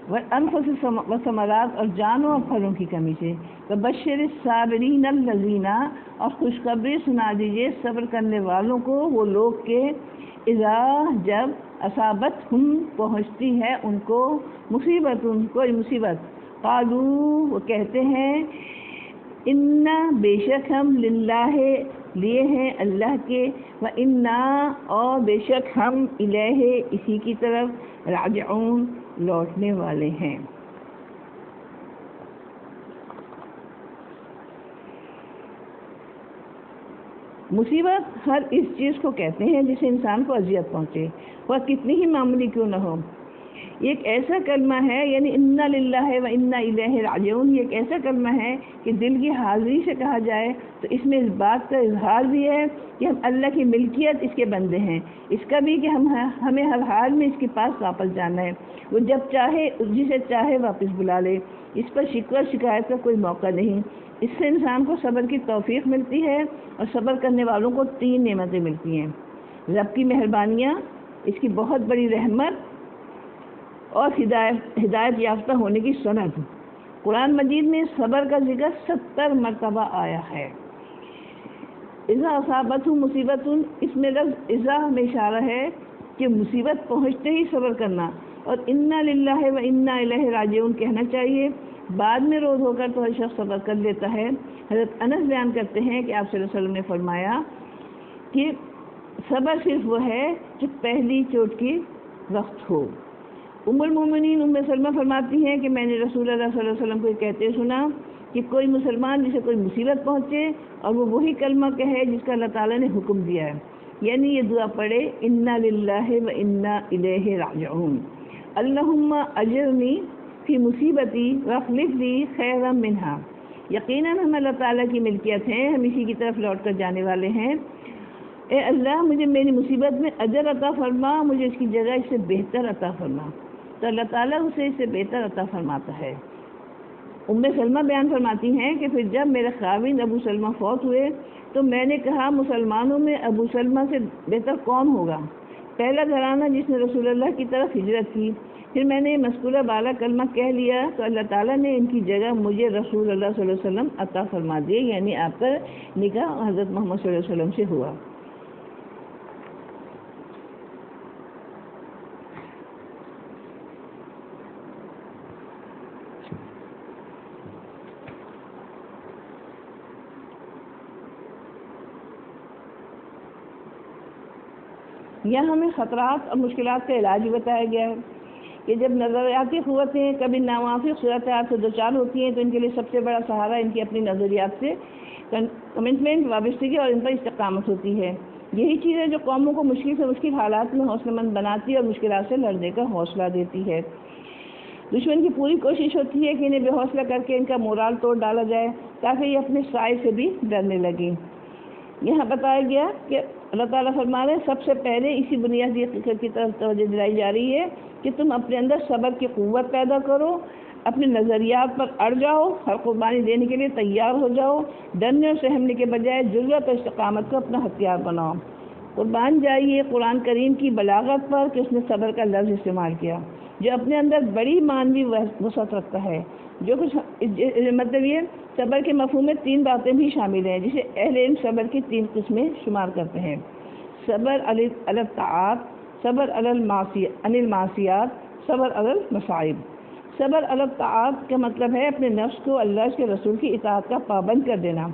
والانفس والثمرات اور جانوں اور پھلوں کی کمی سے، وبشر الصابرین الذین، اور خوشخبری سنا دیجیے صبر کرنے والوں کو، وہ لوگ کہ اذا جب اصابت ہم پہنچتی ہے ان کو مصیبت، کوئی مصیبت، قالو وہ کہتے ہیں، انا بے شک ہم للہ لیے ہیں اللہ کے، وانا اور بے شک ہم الیہ اسی کی طرف راجعون لوٹنے والے ہیں۔ مصیبت ہر اس چیز کو کہتے ہیں جسے انسان کو اذیت پہنچے، وہ کتنی ہی معمولی کیوں نہ ہو۔ یہ ایک ایسا کلمہ ہے، یعنی انا للہ و انا الیہ راجعون، یہ ایک ایسا کلمہ ہے کہ دل کی حاضری سے کہا جائے تو اس میں اس بات کا اظہار بھی ہے کہ ہم اللہ کی ملکیت اس کے بندے ہیں، اس کا بھی کہ ہمیں ہر حال میں اس کے پاس واپس جانا ہے، وہ جب چاہے جسے چاہے واپس بلا لے، اس پر شکوہ شکایت کا کوئی موقع نہیں۔ اس سے انسان کو صبر کی توفیق ملتی ہے، اور صبر کرنے والوں کو 3 نعمتیں ملتی ہیں: رب کی مہربانیاں، اس کی بہت بڑی رحمت، اور ہدایت یافتہ ہونے کی سند۔ قرآن مجید میں صبر کا ذکر 70 مرتبہ آیا ہے۔ اذا اصابتہ مصیبت، اس میں لفظ اذا میں اشارہ ہے کہ مصیبت پہنچتے ہی صبر کرنا، اور انا للہ و انا الیہ راجعون کہنا چاہیے۔ بعد میں روز ہو کر تو ہر شخص صبر کر لیتا ہے۔ حضرت انس بیان کرتے ہیں کہ آپ صلی اللہ علیہ وسلم نے فرمایا کہ صبر صرف وہ ہے جو پہلی چوٹ کی وقت ہو۔ ام المومنین ام سلمہ فرماتی ہیں کہ میں نے رسول اللہ صلی اللہ علیہ وسلم کو کہتے سنا کہ کوئی مسلمان جسے کوئی مصیبت پہنچے اور وہ وہی کلمہ کہے جس کا اللہ تعالیٰ نے حکم دیا ہے، یعنی یہ دعا پڑھے انا للہ و انا الیہ راجعون، اللہم اجرنی فی مصیبتی واخلف لی خیرا منہا۔ یقیناً ہم اللہ تعالیٰ کی ملکیت ہیں، ہم اسی کی طرف لوٹ کر جانے والے ہیں۔ اے اللہ مجھے میری مصیبت میں اجر عطا فرما، مجھے اس کی جگہ اس سے بہتر عطا فرما، تو اللہ تعالیٰ اسے اس سے بہتر عطا فرماتا ہے۔ ام سلمہ بیان فرماتی ہیں کہ پھر جب میرے خاوند ابو سلمہ فوت ہوئے تو میں نے کہا مسلمانوں میں ابو سلمہ سے بہتر کون ہوگا، پہلا گھرانہ جس نے رسول اللہ کی طرف ہجرت کی۔ پھر میں نے مذکورہ بالا کلمہ کہہ لیا تو اللہ تعالیٰ نے ان کی جگہ مجھے رسول اللہ صلی اللہ علیہ وسلم عطا فرما دیے، یعنی آپ کا نکاح حضرت محمد صلی اللہ علیہ وسلم سے ہوا۔ یہاں ہمیں خطرات اور مشکلات کا علاج بتایا گیا ہے کہ جب نظریاتی قوتیں کبھی ناموافق صورتحال سے دوچار ہوتی ہیں تو ان کے لیے سب سے بڑا سہارا ان کی اپنی نظریات سے کمٹمنٹ، وابستگی اور ان پر استقامت ہوتی ہے۔ یہی چیز ہے جو قوموں کو مشکل سے مشکل حالات میں حوصلہ مند بناتی اور مشکلات سے لڑنے کا حوصلہ دیتی ہے۔ دشمن کی پوری کوشش ہوتی ہے کہ انہیں بے حوصلہ کر کے ان کا مورال توڑ ڈالا جائے تاکہ یہ اپنے سائے سے بھی ڈرنے لگیں۔ یہاں بتایا گیا کہ اللہ تعالیٰ فرما رہے ہیں سب سے پہلے اسی بنیادی حقیقت کی طرف توجہ دلائی جا رہی ہے کہ تم اپنے اندر صبر کی قوت پیدا کرو، اپنے نظریات پر اڑ جاؤ، ہر قربانی دینے کے لیے تیار ہو جاؤ، ڈرنے اور سہمنے کے بجائے جرأت اور استقامت کو اپنا ہتھیار بناؤ۔ قربان جائیے قرآن کریم کی بلاغت پر کہ اس نے صبر کا لفظ استعمال کیا جو اپنے اندر بڑی معنوی وسعت رکھتا ہے۔ جو کچھ مطلب یہ صبر کے مفہوم میں 3 باتیں بھی شامل ہیں جسے اہل علم صبر کی 3 قسمیں شمار کرتے ہیں: صبر علی الطاعات، صبر عن المعصیات، صبر علی المصائب۔ صبر علی الطاعات کا مطلب ہے اپنے نفس کو اللہ کے رسول کی اطاعت کا پابند کر دینا،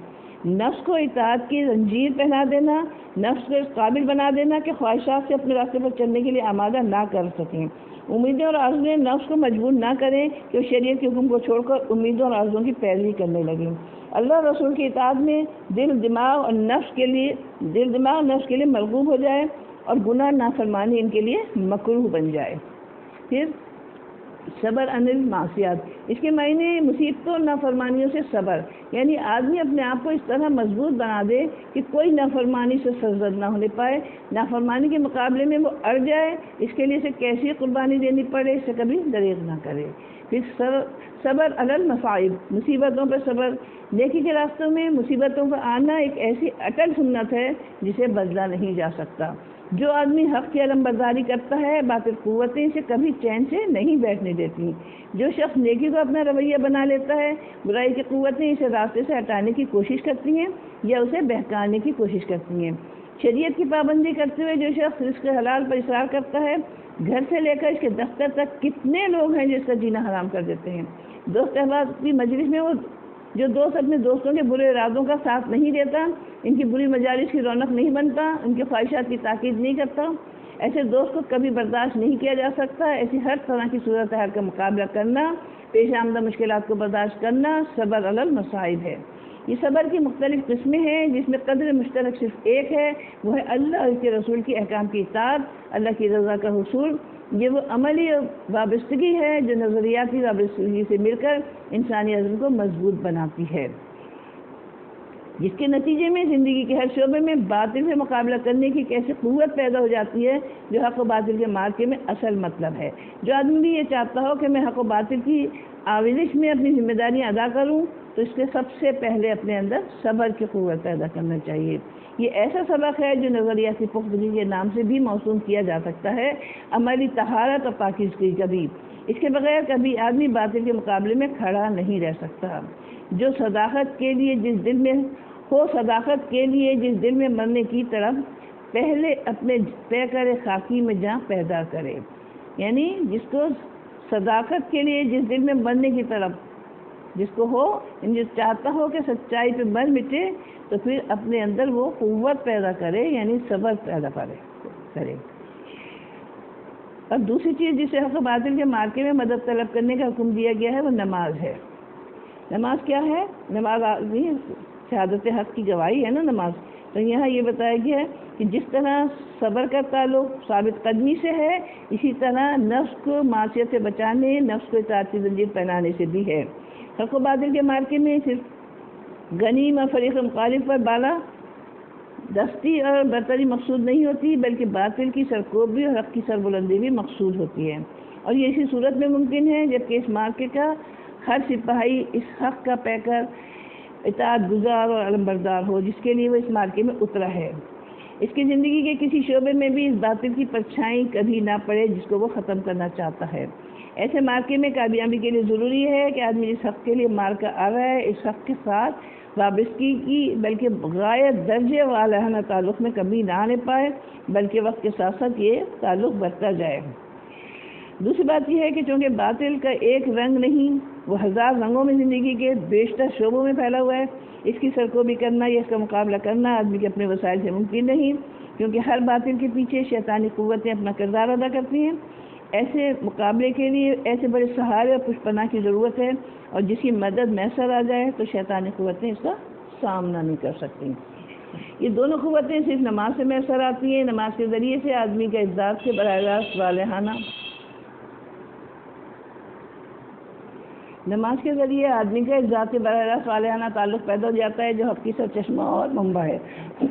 نفس کو اطاعت کی زنجیر پہنا دینا، نفس کو اس قابل بنا دینا کہ خواہشات سے اپنے راستے پر چلنے کے لیے آمادہ نہ کر سکیں۔ امیدیں اور آرزویں نفس کو مجبور نہ کریں کہ وہ شریعت کے حکم کو چھوڑ کر امیدوں اور آرزوؤں کی پیروی کرنے لگیں۔ اللہ رسول کی اطاعت میں دل دماغ نفس کے لیے مرغوب ہو جائے اور گناہ نافرمانی ان کے لیے مکروہ بن جائے۔ پھر صبر عن المعصیات، اس کے معنی مصیبتوں اور نافرمانیوں سے صبر، یعنی آدمی اپنے آپ کو اس طرح مضبوط بنا دے کہ کوئی نافرمانی سے سرزد نہ ہونے پائے، نافرمانی کے مقابلے میں وہ اڑ جائے، اس کے لیے اسے کیسی قربانی دینی پڑے اس سے کبھی دریغ نہ کرے۔ پھر صبر علی المصائب، مصیبتوں پر صبر، نیکی کے راستوں میں مصیبتوں پر آنا ایک ایسی اٹل سنت ہے جسے بدلا نہیں جا سکتا۔ جو آدمی حق کی علم برداری کرتا ہے باطل قوتیں اسے کبھی چین سے نہیں بیٹھنے دیتی۔ جو شخص نیکی کو اپنا رویہ بنا لیتا ہے برائی کی قوتیں اسے راستے سے ہٹانے کی کوشش کرتی ہیں یا اسے بہکانے کی کوشش کرتی ہیں۔ شریعت کی پابندی کرتے ہوئے جو شخص رزق حلال پر اصرار کرتا ہے، گھر سے لے کر اس کے دفتر تک کتنے لوگ ہیں جو اس کا جینا حرام کر دیتے ہیں۔ دوست احباب کی مجلس میں وہ جو دوست اپنے دوستوں کے برے ارادوں کا ساتھ نہیں دیتا، ان کی بری مجالس کی رونق نہیں بنتا، ان کے خواہشات کی تاکید نہیں کرتا، ایسے دوست کو کبھی برداشت نہیں کیا جا سکتا۔ ایسی ہر طرح کی صورتحال کا مقابلہ کرنا، پیش آمدہ مشکلات کو برداشت کرنا صبر علی المصائب ہے۔ یہ صبر کی مختلف قسمیں ہیں جس میں قدر مشترک صرف ایک ہے، وہ ہے اللہ اور اس کے رسول کی احکام کی اطاعت، اللہ کی رضا کا حصول۔ یہ وہ عملی وابستگی ہے جو نظریاتی وابستگی سے مل کر انسانی عزم کو مضبوط بناتی ہے، جس کے نتیجے میں زندگی کے ہر شعبے میں باطل سے مقابلہ کرنے کی ایسی قوت پیدا ہو جاتی ہے جو حق و باطل کے معرکے میں اصل مطلب ہے۔ جو آدمی بھی یہ چاہتا ہو کہ میں حق و باطل کی آویزش میں اپنی ذمہ داریاں ادا کروں تو اس کے سب سے پہلے اپنے اندر صبر کی قوت پیدا کرنا چاہیے۔ یہ ایسا سبق ہے جو نظریاتی پختگی کے نام سے بھی موسوم کیا جا سکتا ہے، عملی طہارت اور پاکیزگی کا بھی۔ اس کے بغیر کبھی آدمی باطل کے مقابلے میں کھڑا نہیں رہ سکتا۔ جو صداقت کے لیے جس دل میں مرنے کی طرف پہلے اپنے پیکر خاکی میں جاں پیدا کرے، یعنی جس کو صداقت کے لیے جس دل میں مرنے کی طرف جس کو ہو، جو چاہتا ہو کہ سچائی پہ مر مٹے، تو پھر اپنے اندر وہ قوت پیدا کرے، یعنی صبر پیدا کرے۔ اور دوسری چیز جسے حق و باطل کے معرکے میں مدد طلب کرنے کا حکم دیا گیا ہے وہ نماز ہے۔ نماز کیا ہے؟ نماز شہادت حق کی گواہی ہے نا نماز۔ تو یہاں یہ بتایا گیا ہے کہ جس طرح صبر کا تعلق ثابت قدمی سے ہے، اسی طرح نفس کو معصیت سے بچانے، نفس کو اطاعت کی زنجیر پہنانے سے بھی ہے۔ حق و باطل کے معرکے میں صرف غنیم اور فریق مخالف پر بالا دستی اور برتری مقصود نہیں ہوتی، بلکہ باطل کی سرکوبی اور حق کی سربلندی بھی مقصود ہوتی ہے، اور یہ اسی صورت میں ممکن ہے جبکہ اس معرکے کا ہر سپاہی اس حق کا پیکر، اطاعت گزار اور علمبردار ہو جس کے لیے وہ اس معرکے میں اترا ہے۔ اس کی زندگی کے کسی شعبے میں بھی اس باطل کی پرچھائی کبھی نہ پڑے جس کو وہ ختم کرنا چاہتا ہے۔ ایسے معرکے میں کامیابی کے لیے ضروری ہے کہ آدمی جس حق کے لیے معرکہ آ رہا ہے اس حق کے ساتھ وابستگی کی بلکہ غایت درجے والہانہ تعلق میں کبھی نہ آنے پائے، بلکہ وقت کے ساتھ ساتھ یہ تعلق بڑھتا جائے۔ دوسری بات یہ ہے کہ چونکہ باطل کا ایک رنگ نہیں، وہ ہزار رنگوں میں زندگی کے بیشتر شعبوں میں پھیلا ہوا ہے، اس کی سرکوبی کرنا یا اس کا مقابلہ کرنا آدمی کے اپنے وسائل سے ممکن نہیں، کیونکہ ہر باطل کے پیچھے شیطانی قوتیں اپنا کردار ادا کرتی ہیں۔ ایسے مقابلے کے لیے ایسے بڑے سہارے اور پشپناہ کی ضرورت ہے، اور جس کی مدد میسر آ جائے تو شیطانی قوتیں اس کا سامنا نہیں کر سکتی۔ یہ دونوں قوتیں صرف نماز سے میسر آتی ہیں۔ نماز کے ذریعے سے آدمی کا اس ذات سے براہ راست والہانہ تعلق پیدا ہو جاتا ہے جو حق کی سرچشمہ اور منبع ہے،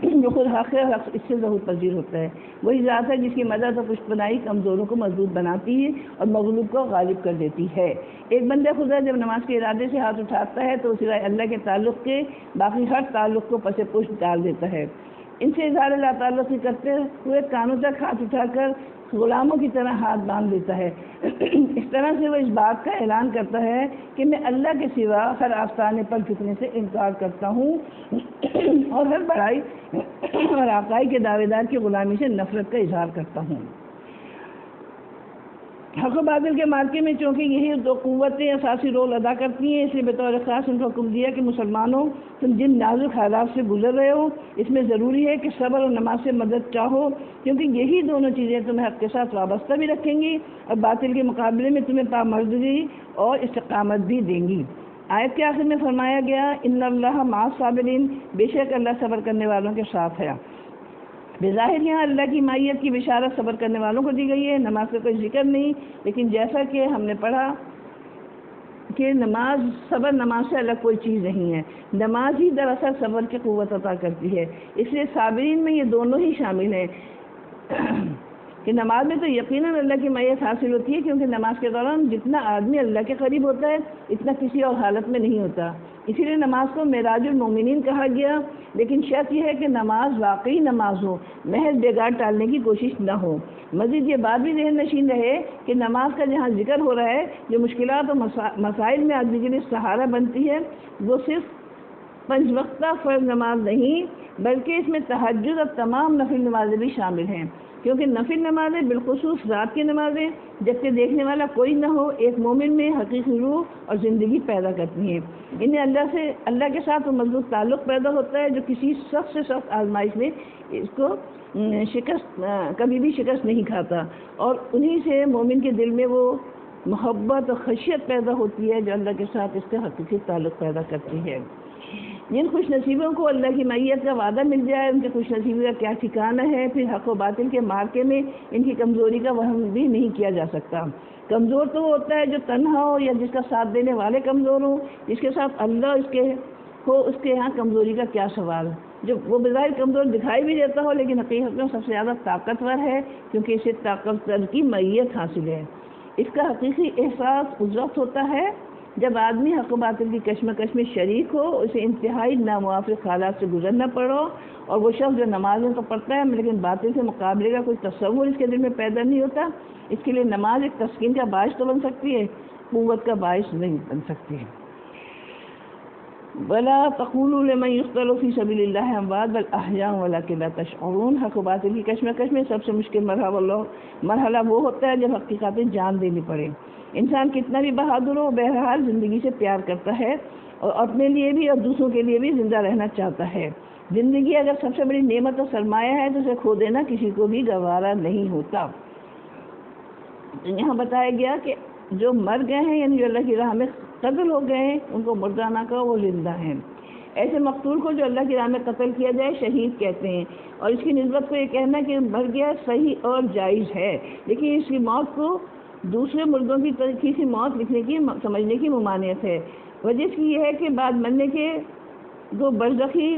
جو خود حق ہے اور حق اس سے ظہور پذیر ہوتا ہے۔ وہی ذات ہے جس کی مدد اور پشپناہی کمزوروں کو مضبوط بناتی ہے اور مغلوب کو غالب کر دیتی ہے۔ ایک بندہ خدا جب نماز کے ارادے سے ہاتھ اٹھاتا ہے تو وہ سوائے اللہ کے تعلق کے باقی ہر تعلق کو پس پشت ڈال دیتا ہے۔ ان سے اظہار لا تعلقی کرتے ہوئے کانوں تک ہاتھ اٹھا کر غلاموں کی طرح ہاتھ باندھ دیتا ہے۔ اس طرح سے وہ اس بات کا اعلان کرتا ہے کہ میں اللہ کے سوا ہر آستانے پر جھکنے سے انکار کرتا ہوں اور ہر بڑائی اور آقائی کے دعوے دار کی غلامی سے نفرت کا اظہار کرتا ہوں۔ حق و باطل کے معرکے میں چونکہ یہی دو قوتیں اساسی رول ادا کرتی ہیں، اس لیے بطور خاص ان کو حکم دیا کہ مسلمانوں تم جن نازک حالات سے گزر رہے ہو اس میں ضروری ہے کہ صبر اور نماز سے مدد چاہو، کیونکہ یہی دونوں چیزیں تمہیں حق کے ساتھ وابستہ بھی رکھیں گی اور باطل کے مقابلے میں تمہیں پامردگی اور استقامت بھی دیں گی۔ آیت کے آخر میں فرمایا گیا ان اللہ مع الصابرین، بے شک اللہ صبر کرنے والوں کے ساتھ ہے۔ بظاہر یہاں اللہ کی معیت کی بشارت صبر کرنے والوں کو دی گئی ہے، نماز کا کوئی ذکر نہیں، لیکن جیسا کہ ہم نے پڑھا کہ صبر نماز سے الگ کوئی چیز نہیں ہے، نماز ہی دراصل صبر کی قوت عطا کرتی ہے۔ اس لیے صابرین میں یہ دونوں ہی شامل ہیں کہ نماز میں تو یقیناً اللہ کی معیت حاصل ہوتی ہے، کیونکہ نماز کے دوران جتنا آدمی اللہ کے قریب ہوتا ہے اتنا کسی اور حالت میں نہیں ہوتا، اسی لیے نماز کو معراج المومنین کہا گیا۔ لیکن شرط یہ ہے کہ نماز واقعی نماز ہو، محض بگاڑ ٹالنے کی کوشش نہ ہو۔ مزید یہ بات بھی ذہن نشین رہے کہ نماز کا جہاں ذکر ہو رہا ہے، جو مشکلات اور مسائل میں آدمی کے لیے سہارا بنتی ہے، وہ صرف 5 وقتہ فرض نماز نہیں بلکہ اس میں تہجد اور تمام نفل نمازیں بھی شامل ہیں، کیونکہ نفل نمازیں بالخصوص رات کی نمازیں جبکہ دیکھنے والا کوئی نہ ہو ایک مومن میں حقیقی روح اور زندگی پیدا کرتی ہیں۔ انہیں اللہ کے ساتھ وہ مضبوط تعلق پیدا ہوتا ہے جو کسی سخت سے سخت آزمائش میں اس کو کبھی بھی شکست نہیں کھاتا، اور انہی سے مومن کے دل میں وہ محبت اور خشیت پیدا ہوتی ہے جو اللہ کے ساتھ اس کا حقیقی تعلق پیدا کرتی ہے۔ جن خوش نصیبوں کو اللہ کی معیت کا وعدہ مل جائے ان کے خوش نصیبی کا کیا ٹھکانہ ہے، پھر حق و باطل کے مارکے میں ان کی کمزوری کا وہم بھی نہیں کیا جا سکتا۔ کمزور تو وہ ہوتا ہے جو تنہا ہو یا جس کا ساتھ دینے والے کمزور ہوں، جس کے ساتھ اللہ اس کے یہاں کمزوری کا کیا سوال، جو وہ بظاہر کمزور دکھائی بھی دیتا ہو لیکن حقیقت میں سب سے زیادہ طاقتور ہے، کیونکہ اسے طاقتور کی معیت حاصل ہے۔ اس کا حقیقی احساس اس وقت ہوتا ہے جب آدمی حق و باطل کی کشمکش میں شریک ہو، اسے انتہائی ناموافق حالات سے گزرنا پڑو، اور وہ شخص جو نمازیں تو پڑھتا ہے لیکن باطل سے مقابلے کا کوئی تصور اس کے دل میں پیدا نہیں ہوتا۔ اس کے لیے نماز ایک تسکین کا باعث تو بن سکتی ہے، قوت کا باعث نہیں بن سکتی ہے۔ وَلَا تَقُولُوا لِمَنْ يُقْتَلُ فِي سَبِيلِ اللَّهِ أَمْوَاتٌ بَلْ أَحْيَاءٌ وَلَكِنْ لَا تَشْعُرُونَ۔ حق و باطل کی کشمکش میں سب سے مشکل مرحلہ وہ ہوتا ہے جب حق کی خاطر جان دینی پڑے۔ انسان کتنا بھی بہادر ہو، بہرحال زندگی سے پیار کرتا ہے اور اپنے لیے بھی اور دوسروں کے لیے بھی زندہ رہنا چاہتا ہے۔ زندگی اگر سب سے بڑی نعمت اور سرمایہ ہے تو اسے کھو دینا کسی کو بھی گوارا نہیں ہوتا۔ یہاں بتایا گیا کہ جو مر گئے ہیں یعنی جو اللہ کی راہ میں قتل ہو گئے ہیں ان کو مردہ نہ کہو، وہ زندہ ہیں۔ ایسے مقتول کو جو اللہ کی راہ میں قتل کیا جائے شہید کہتے ہیں، اور اس کی نسبت کو یہ کہنا کہ مر گیا صحیح اور جائز ہے، لیکن اس کی موت کو دوسرے مردوں کی طریقے سے موت لکھنے کی سمجھنے کی ممانعت ہے۔ وجہ اس کی یہ ہے کہ بعد مرنے کے دو برزخی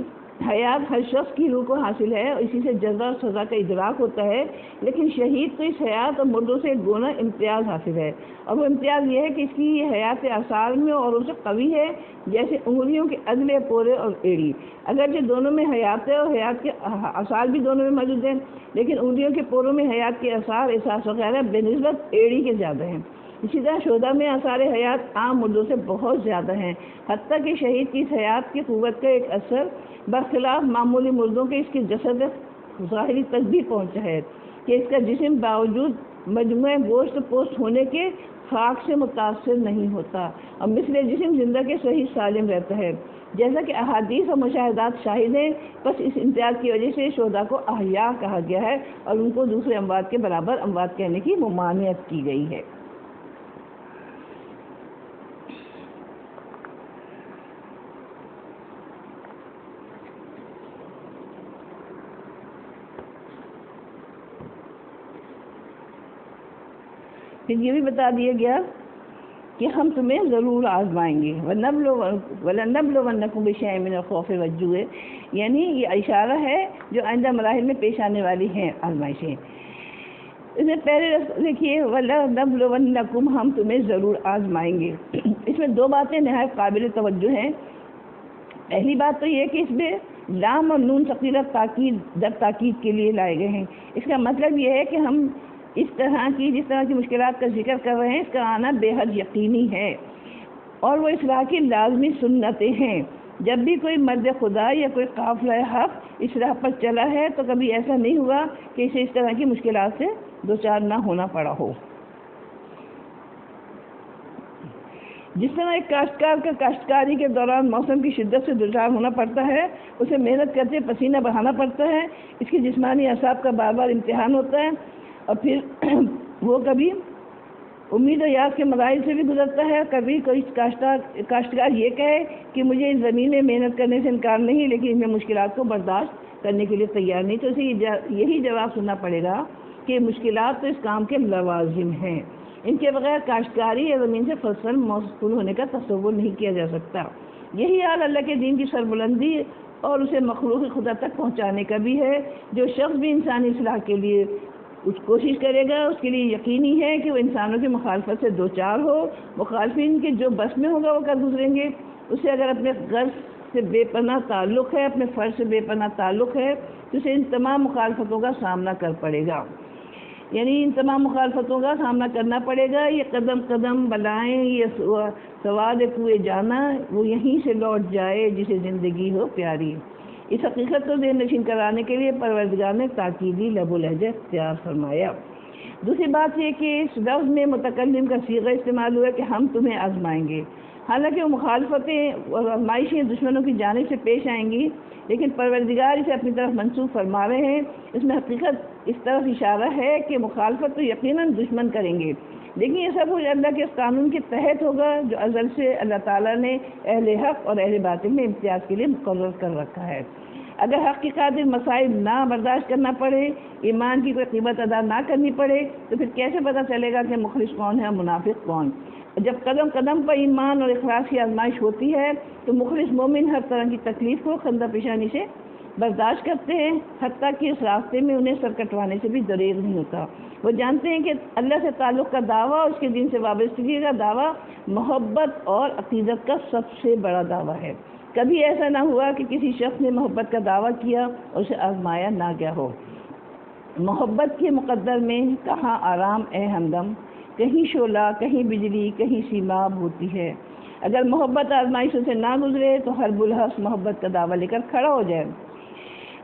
حیات ہر شخص کی روح کو حاصل ہے اور اسی سے جزا اور سزا کا ادراک ہوتا ہے، لیکن شہید کو اس حیات اور مردوں سے ایک گونا امتیاز حاصل ہے، اور وہ امتیاز یہ ہے کہ اس کی یہ حیات اعصار میں اور اسے قوی ہے جیسے انگلیوں کے اگلے پورے اور ایڑی۔ اگرچہ دونوں میں حیات ہے اور حیات کے اعصار بھی دونوں میں موجود ہیں، لیکن انگلیوں کے پوروں میں حیات کے اثار احساس وغیرہ بہ نسبت ایڑی کے زیادہ ہیں۔ اسی طرح شہداء میں آثار حیات عام مردوں سے بہت زیادہ ہیں، حتیٰ کہ شہید کی اس حیات کی قوت کا ایک اثر برخلاف معمولی مردوں کے اس کی جسد ظاہری تک بھی پہنچا ہے کہ اس کا جسم باوجود مجموعہ گوشت پوست ہونے کے خاک سے متاثر نہیں ہوتا اور مثل جسم زندہ کے صحیح سالم رہتا ہے، جیسا کہ احادیث اور مشاہدات شاہد ہیں۔ بس اس امتیاز کی وجہ سے شہداء کو احیاء کہا گیا ہے اور ان کو دوسرے اموات کے برابر اموات کہنے کی ممانعت کی گئی ہے۔ پھر یہ بھی بتا دیا گیا کہ ہم تمہیں ضرور آزمائیں گے، وَلَنَبْلُوَنَّكُمْ بِشَيْءٍ مِّنَ الْخَوْفِ وَالْجُوعِ، یعنی یہ اشارہ ہے جو آئندہ مراحل میں پیش آنے والی ہیں آزمائشیں۔ اس میں پہلے دیکھیے وَلَنَبْلُوَنَّكُمْ، ہم تمہیں ضرور آزمائیں گے۔ اس میں دو باتیں نہایت قابل توجہ ہیں۔ پہلی بات تو یہ کہ اس میں لام اور نون ثقیلہ تاکید در تاکید کے لیے لائے گئے ہیں۔ اس کا مطلب یہ ہے کہ ہم جس طرح کی مشکلات کا ذکر کر رہے ہیں اس کا آنا بے حد یقینی ہے اور وہ اصلاح کی لازمی سنتیں ہیں۔ جب بھی کوئی مرد خدا یا کوئی قافلہ حق اس راہ پر چلا ہے تو کبھی ایسا نہیں ہوا کہ اسے اس طرح کی مشکلات سے دوچار نہ ہونا پڑا ہو۔ جس طرح ایک کاشتکار کا کاشتکاری کے دوران موسم کی شدت سے دوچار ہونا پڑتا ہے، اسے محنت کرتے پسینہ بہانا پڑتا ہے، اس کی جسمانی اعصاب کا بار بار امتحان ہوتا ہے، اور پھر وہ کبھی امید و یاس کے مراحل سے بھی گزرتا ہے۔ کبھی کوئی کاشتکار یہ کہے کہ مجھے اس زمین میں محنت کرنے سے انکار نہیں، لیکن ان میں مشکلات کو برداشت کرنے کے لیے تیار نہیں، تو اسے یہی جواب سننا پڑے گا کہ مشکلات تو اس کام کے لوازم ہیں، ان کے بغیر کاشتکاری یا زمین سے فصل موصول ہونے کا تصور نہیں کیا جا سکتا۔ یہی حال اللہ کے دین کی سربلندی اور اسے مخلوق خدا تک پہنچانے کا بھی ہے۔ جو شخص بھی انسانی اصلاح کے لیے کچھ کوشش کرے گا اس کے لیے یقینی ہے کہ وہ انسانوں کی مخالفت سے دوچار ہو۔ مخالفین کے جو بس میں ہوگا وہ کر گزریں گے۔ اسے اگر اپنے غرض سے بے پناہ تعلق ہے، اپنے فرض سے بے پناہ تعلق ہے، تو اسے ان تمام مخالفتوں کا سامنا کر پڑے گا، یعنی ان تمام مخالفتوں کا سامنا کرنا پڑے گا۔ یہ قدم قدم بلائیں، یہ سواد کوئے جانا، وہ یہیں سے لوٹ جائے جسے زندگی ہو پیاری۔ اس حقیقت کو ذہن نشین کرانے کے لیے پروردگار نے تاکیدی لب و لہجہ اختیار فرمایا۔ دوسری بات یہ کہ اس لفظ میں متکلم کا صیغہ استعمال ہوا کہ ہم تمہیں آزمائیں گے۔ حالانکہ وہ مخالفتیں اور آزمائشیں دشمنوں کی جانب سے پیش آئیں گی، لیکن پروردگار اسے اپنی طرف منسوخ فرما رہے ہیں۔ اس میں حقیقت اس طرف اشارہ ہے کہ مخالفت تو یقیناً دشمن کریں گے، لیکن یہ سب کچھ اللہ کے اس قانون کے تحت ہوگا جو ازل سے اللہ تعالیٰ نے اہل حق اور اہل باطل میں امتیاز کے لیے مقرر کر رکھا ہے۔ اگر حق کی خاطر مسائل نہ برداشت کرنا پڑے، ایمان کی کوئی قیمت ادا نہ کرنی پڑے، تو پھر کیسے پتہ چلے گا کہ مخلص کون ہے اور منافق کون؟ جب قدم قدم پر ایمان اور اخلاص کی آزمائش ہوتی ہے تو مخلص مومن ہر طرح کی تکلیف کو خندہ پیشانی سے برداشت کرتے ہیں، حتیٰ کہ اس راستے میں انہیں سر کٹوانے سے بھی دریغ نہیں ہوتا۔ وہ جانتے ہیں کہ اللہ سے تعلق کا دعویٰ اور اس کے دین سے وابستگی کا دعویٰ محبت اور عقیدت کا سب سے بڑا دعویٰ ہے۔ کبھی ایسا نہ ہوا کہ کسی شخص نے محبت کا دعویٰ کیا اور اسے آزمایا نہ گیا ہو۔ محبت کے مقدر میں کہاں آرام اے ہمدم، کہیں شعلہ، کہیں بجلی، کہیں سیماب ہوتی ہے۔ اگر محبت آزمائشوں سے نہ گزرے تو ہر بلحس محبت کا دعویٰ لے کر کھڑا ہو جائے۔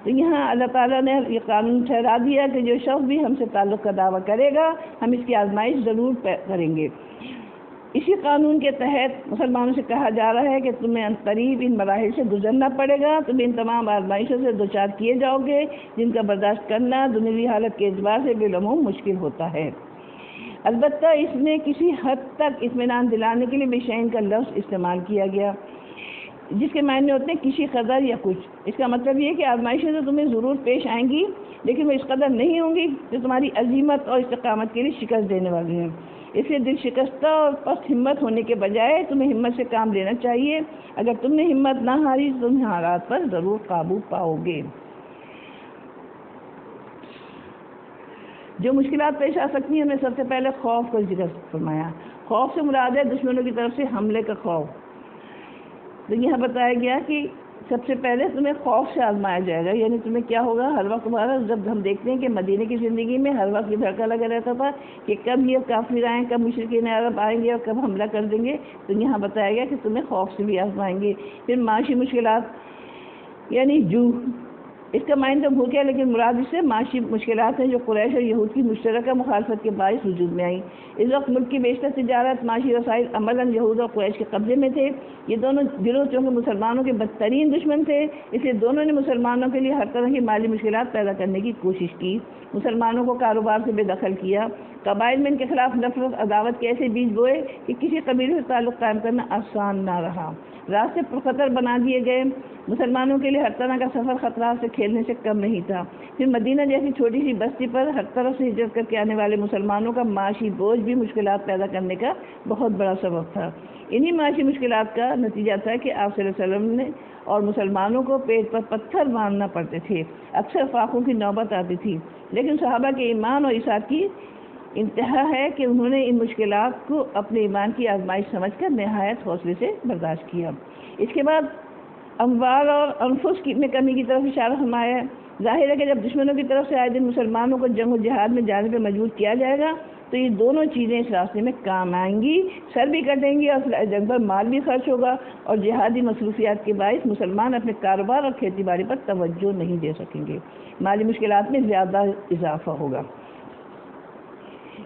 تو یہاں اللہ تعالیٰ نے یہ قانون ٹھہرا دیا کہ جو شخص بھی ہم سے تعلق کا دعویٰ کرے گا ہم اس کی آزمائش ضرور کریں گے۔ اسی قانون کے تحت مسلمانوں سے کہا جا رہا ہے کہ تمہیں عنقریب ان مراحل سے گزرنا پڑے گا، تم ان تمام آزمائشوں سے دوچار کیے جاؤ گے جن کا برداشت کرنا دنیوی حالت کے اعتبار سے بالعموم مشکل ہوتا ہے۔ البتہ اس میں کسی حد تک اطمینان دلانے کے لیے بشین کا لفظ استعمال کیا گیا، جس کے معنی ہوتے ہیں کسی قدر یا کچھ۔ اس کا مطلب یہ کہ آزمائشیں تو تمہیں ضرور پیش آئیں گی، لیکن وہ اس قدر نہیں ہوں گی جو تمہاری عزیمت اور استقامت کے لیے شکست دینے والی ہیں۔ اس لیے دل شکستہ اور پست ہمت ہونے کے بجائے تمہیں ہمت سے کام لینا چاہیے۔ اگر تم نے ہمت نہ ہاری تو تم حالات پر ضرور قابو پاؤ گے۔ جو مشکلات پیش آ سکتی ہیں، ہم نے سب سے پہلے خوف کا ذکر فرمایا۔ خوف سے مراد ہے دشمنوں کی طرف سے حملے کا خوف۔ تو یہاں بتایا گیا کہ سب سے پہلے تمہیں خوف سے آزمایا جائے گا، یعنی تمہیں کیا ہوگا؟ ہر وقت تمہارا، جب ہم دیکھتے ہیں کہ مدینے کی زندگی میں ہر وقت یہ دھڑکا لگا رہتا تھا کہ کب یہ کافر آئیں، کب مشرکین عرب آئیں گے اور کب حملہ کر دیں گے۔ تو یہاں بتایا گیا کہ تمہیں خوف سے بھی آزمائیں گے۔ پھر معاشی مشکلات یعنی جو اس کا معنی تو بھوک ہے، لیکن مراد اس سے معاشی مشکلات ہیں جو قریش اور یہود کی مشترکہ مخالفت کے باعث وجود میں آئیں۔ اس وقت ملک کی بیشتر تجارت، معاشی وسائل عملاً یہود اور قریش کے قبضے میں تھے۔ یہ دونوں گروہ چونکہ مسلمانوں کے بدترین دشمن تھے، اس لیے دونوں نے مسلمانوں کے لیے ہر طرح کی مالی مشکلات پیدا کرنے کی کوشش کی، مسلمانوں کو کاروبار سے بے دخل کیا، قبائل میں ان کے خلاف نفرت عداوت کے ایسے بیج بوئے کہ کسی قبیلے سے تعلق قائم کرنا آسان نہ رہا، راستے پرخطر بنا دیے گئے۔ مسلمانوں کے لیے ہر طرح کا سفر خطرات سے کھیلنے سے کم نہیں تھا۔ پھر مدینہ جیسی چھوٹی سی بستی پر ہر طرف سے ہجرت کر کے آنے والے مسلمانوں کا معاشی بوجھ بھی مشکلات پیدا کرنے کا بہت بڑا سبب تھا۔ انہی معاشی مشکلات کا نتیجہ تھا کہ آپ صلی اللہ علیہ وسلم نے اور مسلمانوں کو پیٹ پر پتھر باندھنا پڑتے تھے، اکثر فاقوں کی نوبت آتی تھی، لیکن صحابہ کے ایمان اور اثار کی انتہا ہے کہ انہوں نے ان مشکلات کو اپنے ایمان کی آزمائش سمجھ کر نہایت حوصلے سے برداشت کیا۔ اس کے بعد اموال اور انفس میں کمی کی طرف اشارہ فرمایا ہے۔ ظاہر ہے کہ جب دشمنوں کی طرف سے آئے دن مسلمانوں کو جنگ و جہاد میں جانے پہ مجبور کیا جائے گا تو یہ دونوں چیزیں اس راستے میں کام آئیں گی، سر بھی کٹیں گی اور جنگ پر مال بھی خرچ ہوگا، اور جہادی مصروفیات کے باعث مسلمان اپنے کاروبار اور کھیتی باڑی پر توجہ نہیں دے سکیں گے، مالی مشکلات میں زیادہ اضافہ ہوگا۔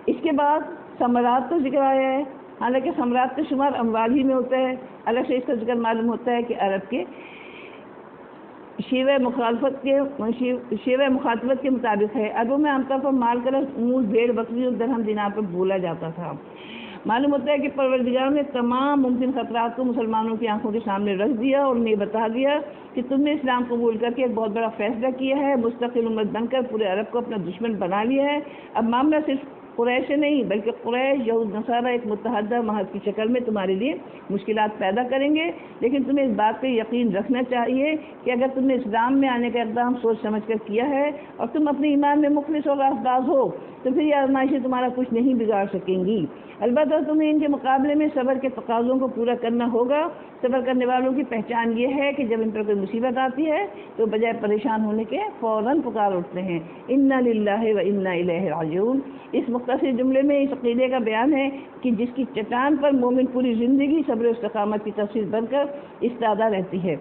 اس کے بعد ثمرات کا ذکر آیا ہے، حالانکہ ثمرات کا شمار اموال ہی میں ہوتا ہے۔ الگ سے اس کا ذکر معلوم ہوتا ہے کہ عرب کے شیوہ مخاطبت کے مطابق ہے۔ عربوں میں عام طور پر مال کا لفظ اونٹ، بھیڑ، بکری اور درہم دینار پر بولا جاتا تھا۔ معلوم ہوتا ہے کہ پروردگار نے تمام ممکن خطرات کو مسلمانوں کی آنکھوں کے سامنے رکھ دیا اور انہیں بتا دیا کہ تم نے اسلام قبول کر کے ایک بہت بڑا فیصلہ کیا ہے، مستقل امت بن کر پورے عرب کو اپنا دشمن بنا لیا ہے۔ اب معاملہ صرف قریش سے نہیں بلکہ قریش، یہود، نصارہ ایک متحدہ محض کی شکل میں تمہارے لیے مشکلات پیدا کریں گے، لیکن تمہیں اس بات پہ یقین رکھنا چاہیے کہ اگر تم نے اسلام میں آنے کا اقدام سوچ سمجھ کر کیا ہے اور تم اپنے ایمان میں مخلص اور راستباز ہو تو پھر یہ آزمائشیں تمہارا کچھ نہیں بگاڑ سکیں گی۔ البتہ تمہیں ان کے مقابلے میں صبر کے تقاضوں کو پورا کرنا ہوگا۔ صبر کرنے والوں کی پہچان یہ ہے کہ جب ان پر کوئی مصیبت آتی ہے تو بجائے پریشان ہونے کے فوراً پکار اٹھتے ہیں، انا للہ و انا الیہ راجعون۔ اس مختصر جملے میں اس عقیدے کا بیان ہے کہ جس کی چٹان پر مومن پوری زندگی صبر و استقامت کی تفسیر بن کر استادہ رہتی ہے۔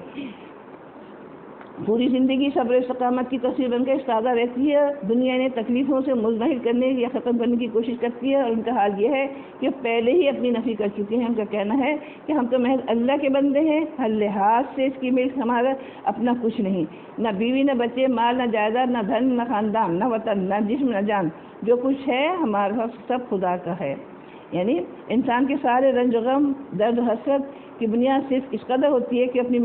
پوری زندگی صبر استقامت کی تصویر بن کر استادہ رہتی ہے، دنیا نے تکلیفوں سے مزدحم کرنے یا ختم کرنے کی کوشش کرتی ہے، اور ان کا حال یہ ہے کہ پہلے ہی اپنی نفی کر چکے ہیں۔ ان کا کہنا ہے کہ ہم تو محض اللہ کے بندے ہیں، ہر لحاظ سے اس کی ملک ہمارا اپنا کچھ نہیں، نہ بیوی نہ بچے، مال نہ جائیداد، نہ دھن نہ خاندان، نہ وطن، نہ جسم نہ جان، جو کچھ ہے ہمارا سب خدا کا ہے۔ یعنی انسان کے سارے رنج و غم، درد و حسرت کی بنیاد صرف اس قدر ہوتی ہے کہ اپنی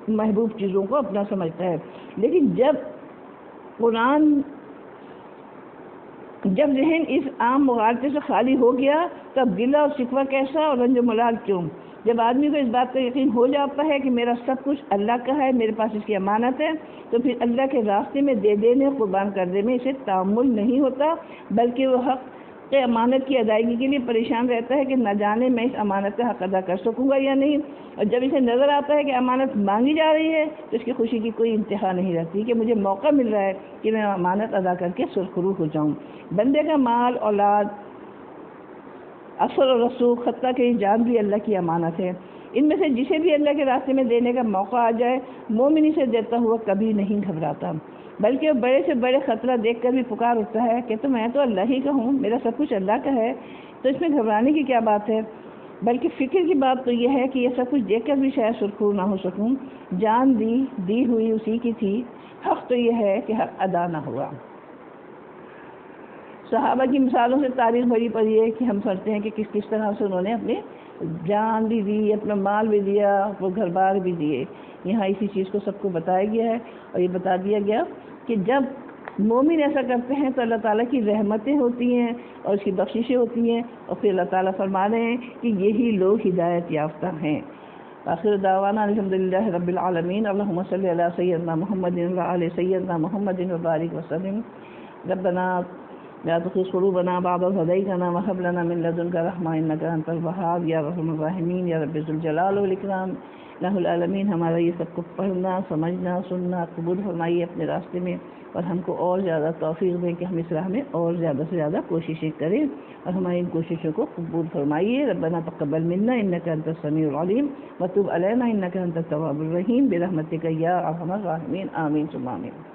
محبوب چیزوں کو اپنا سمجھتا ہے، لیکن جب ذہن اس عام مغالطے سے خالی ہو گیا تب گلہ اور شکوہ کیسا اور رنج و ملال کیوں؟ جب آدمی کو اس بات کا یقین ہو جاتا ہے کہ میرا سب کچھ اللہ کا ہے، میرے پاس اس کی امانت ہے، تو پھر اللہ کے راستے میں دے دینے، قربان کر دینے میں اسے تعامل نہیں ہوتا، بلکہ وہ حق امانت کی ادائیگی کے لیے پریشان رہتا ہے کہ نہ جانے میں اس امانت کا حق ادا کر سکوں گا یا نہیں۔ اور جب اسے نظر آتا ہے کہ امانت مانگی جا رہی ہے تو اس کی خوشی کی کوئی انتہا نہیں رہتی کہ مجھے موقع مل رہا ہے کہ میں امانت ادا کر کے سرخرو ہو جاؤں۔ بندے کا مال، اولاد، اثر و رسوخ، حتیٰ کہ جان بھی اللہ کی امانت ہے۔ ان میں سے جسے بھی اللہ کے راستے میں دینے کا موقع آ جائے، مومن اسے دیتا ہوا کبھی نہیں گھبراتا، بلکہ وہ بڑے سے بڑے خطرہ دیکھ کر بھی پکار اٹھتا ہے کہ میں تو اللہ ہی کا ہوں، میرا سب کچھ اللہ کا ہے، تو اس میں گھبرانے کی کیا بات ہے؟ بلکہ فکر کی بات تو یہ ہے کہ یہ سب کچھ دیکھ کر بھی شاید سرخرو نہ ہو سکوں۔ جان دی ہوئی اسی کی تھی، حق تو یہ ہے کہ حق ادا نہ ہوا۔ صحابہ کی مثالوں سے تاریخ بھری پڑی ہے کہ ہم سمجھتے ہیں کہ کس طرح سے انہوں نے اپنی جان بھی دی، اپنا مال بھی دیا، وہ گھر بار بھی دیے۔ یہاں اسی چیز کو سب کو بتایا گیا ہے، اور یہ بتا دیا گیا کہ جب مومن ایسا کرتے ہیں تو اللہ تعالیٰ کی رحمتیں ہوتی ہیں اور اس کی بخششیں ہوتی ہیں، اور پھر اللہ تعالیٰ فرما رہے ہیں کہ یہی لوگ ہدایت یافتہ ہیں۔ آخر دعوانا الحمدللہ رب العالمین، اللہم صلی علی سیدنا محمد وعلی سیدنا محمد وبارک وسلم۔ ربنا لا تزغ قلوبنا بعد إذ هديتنا وهب لنا من لدنك رحمة إنك أنت الوهاب یا ارحم الراحمین یا رب ذوالجلال والاکرام۔ الہ العالمین، ہمارا یہ سب کو پڑھنا، سمجھنا، سننا قبول فرمائیے اپنے راستے میں، اور ہم کو اور زیادہ توفیق دیں کہ ہم اس راہ میں اور زیادہ سے زیادہ کوششیں کریں، اور ہماری ان کوششوں کو قبول فرمائیے۔ ربنا تقبل منا انک انت السمیع العلیم وتب علینا انک انت التواب الرحیم برحمتک یا ارحم الراحمین، آمین ثم آمین۔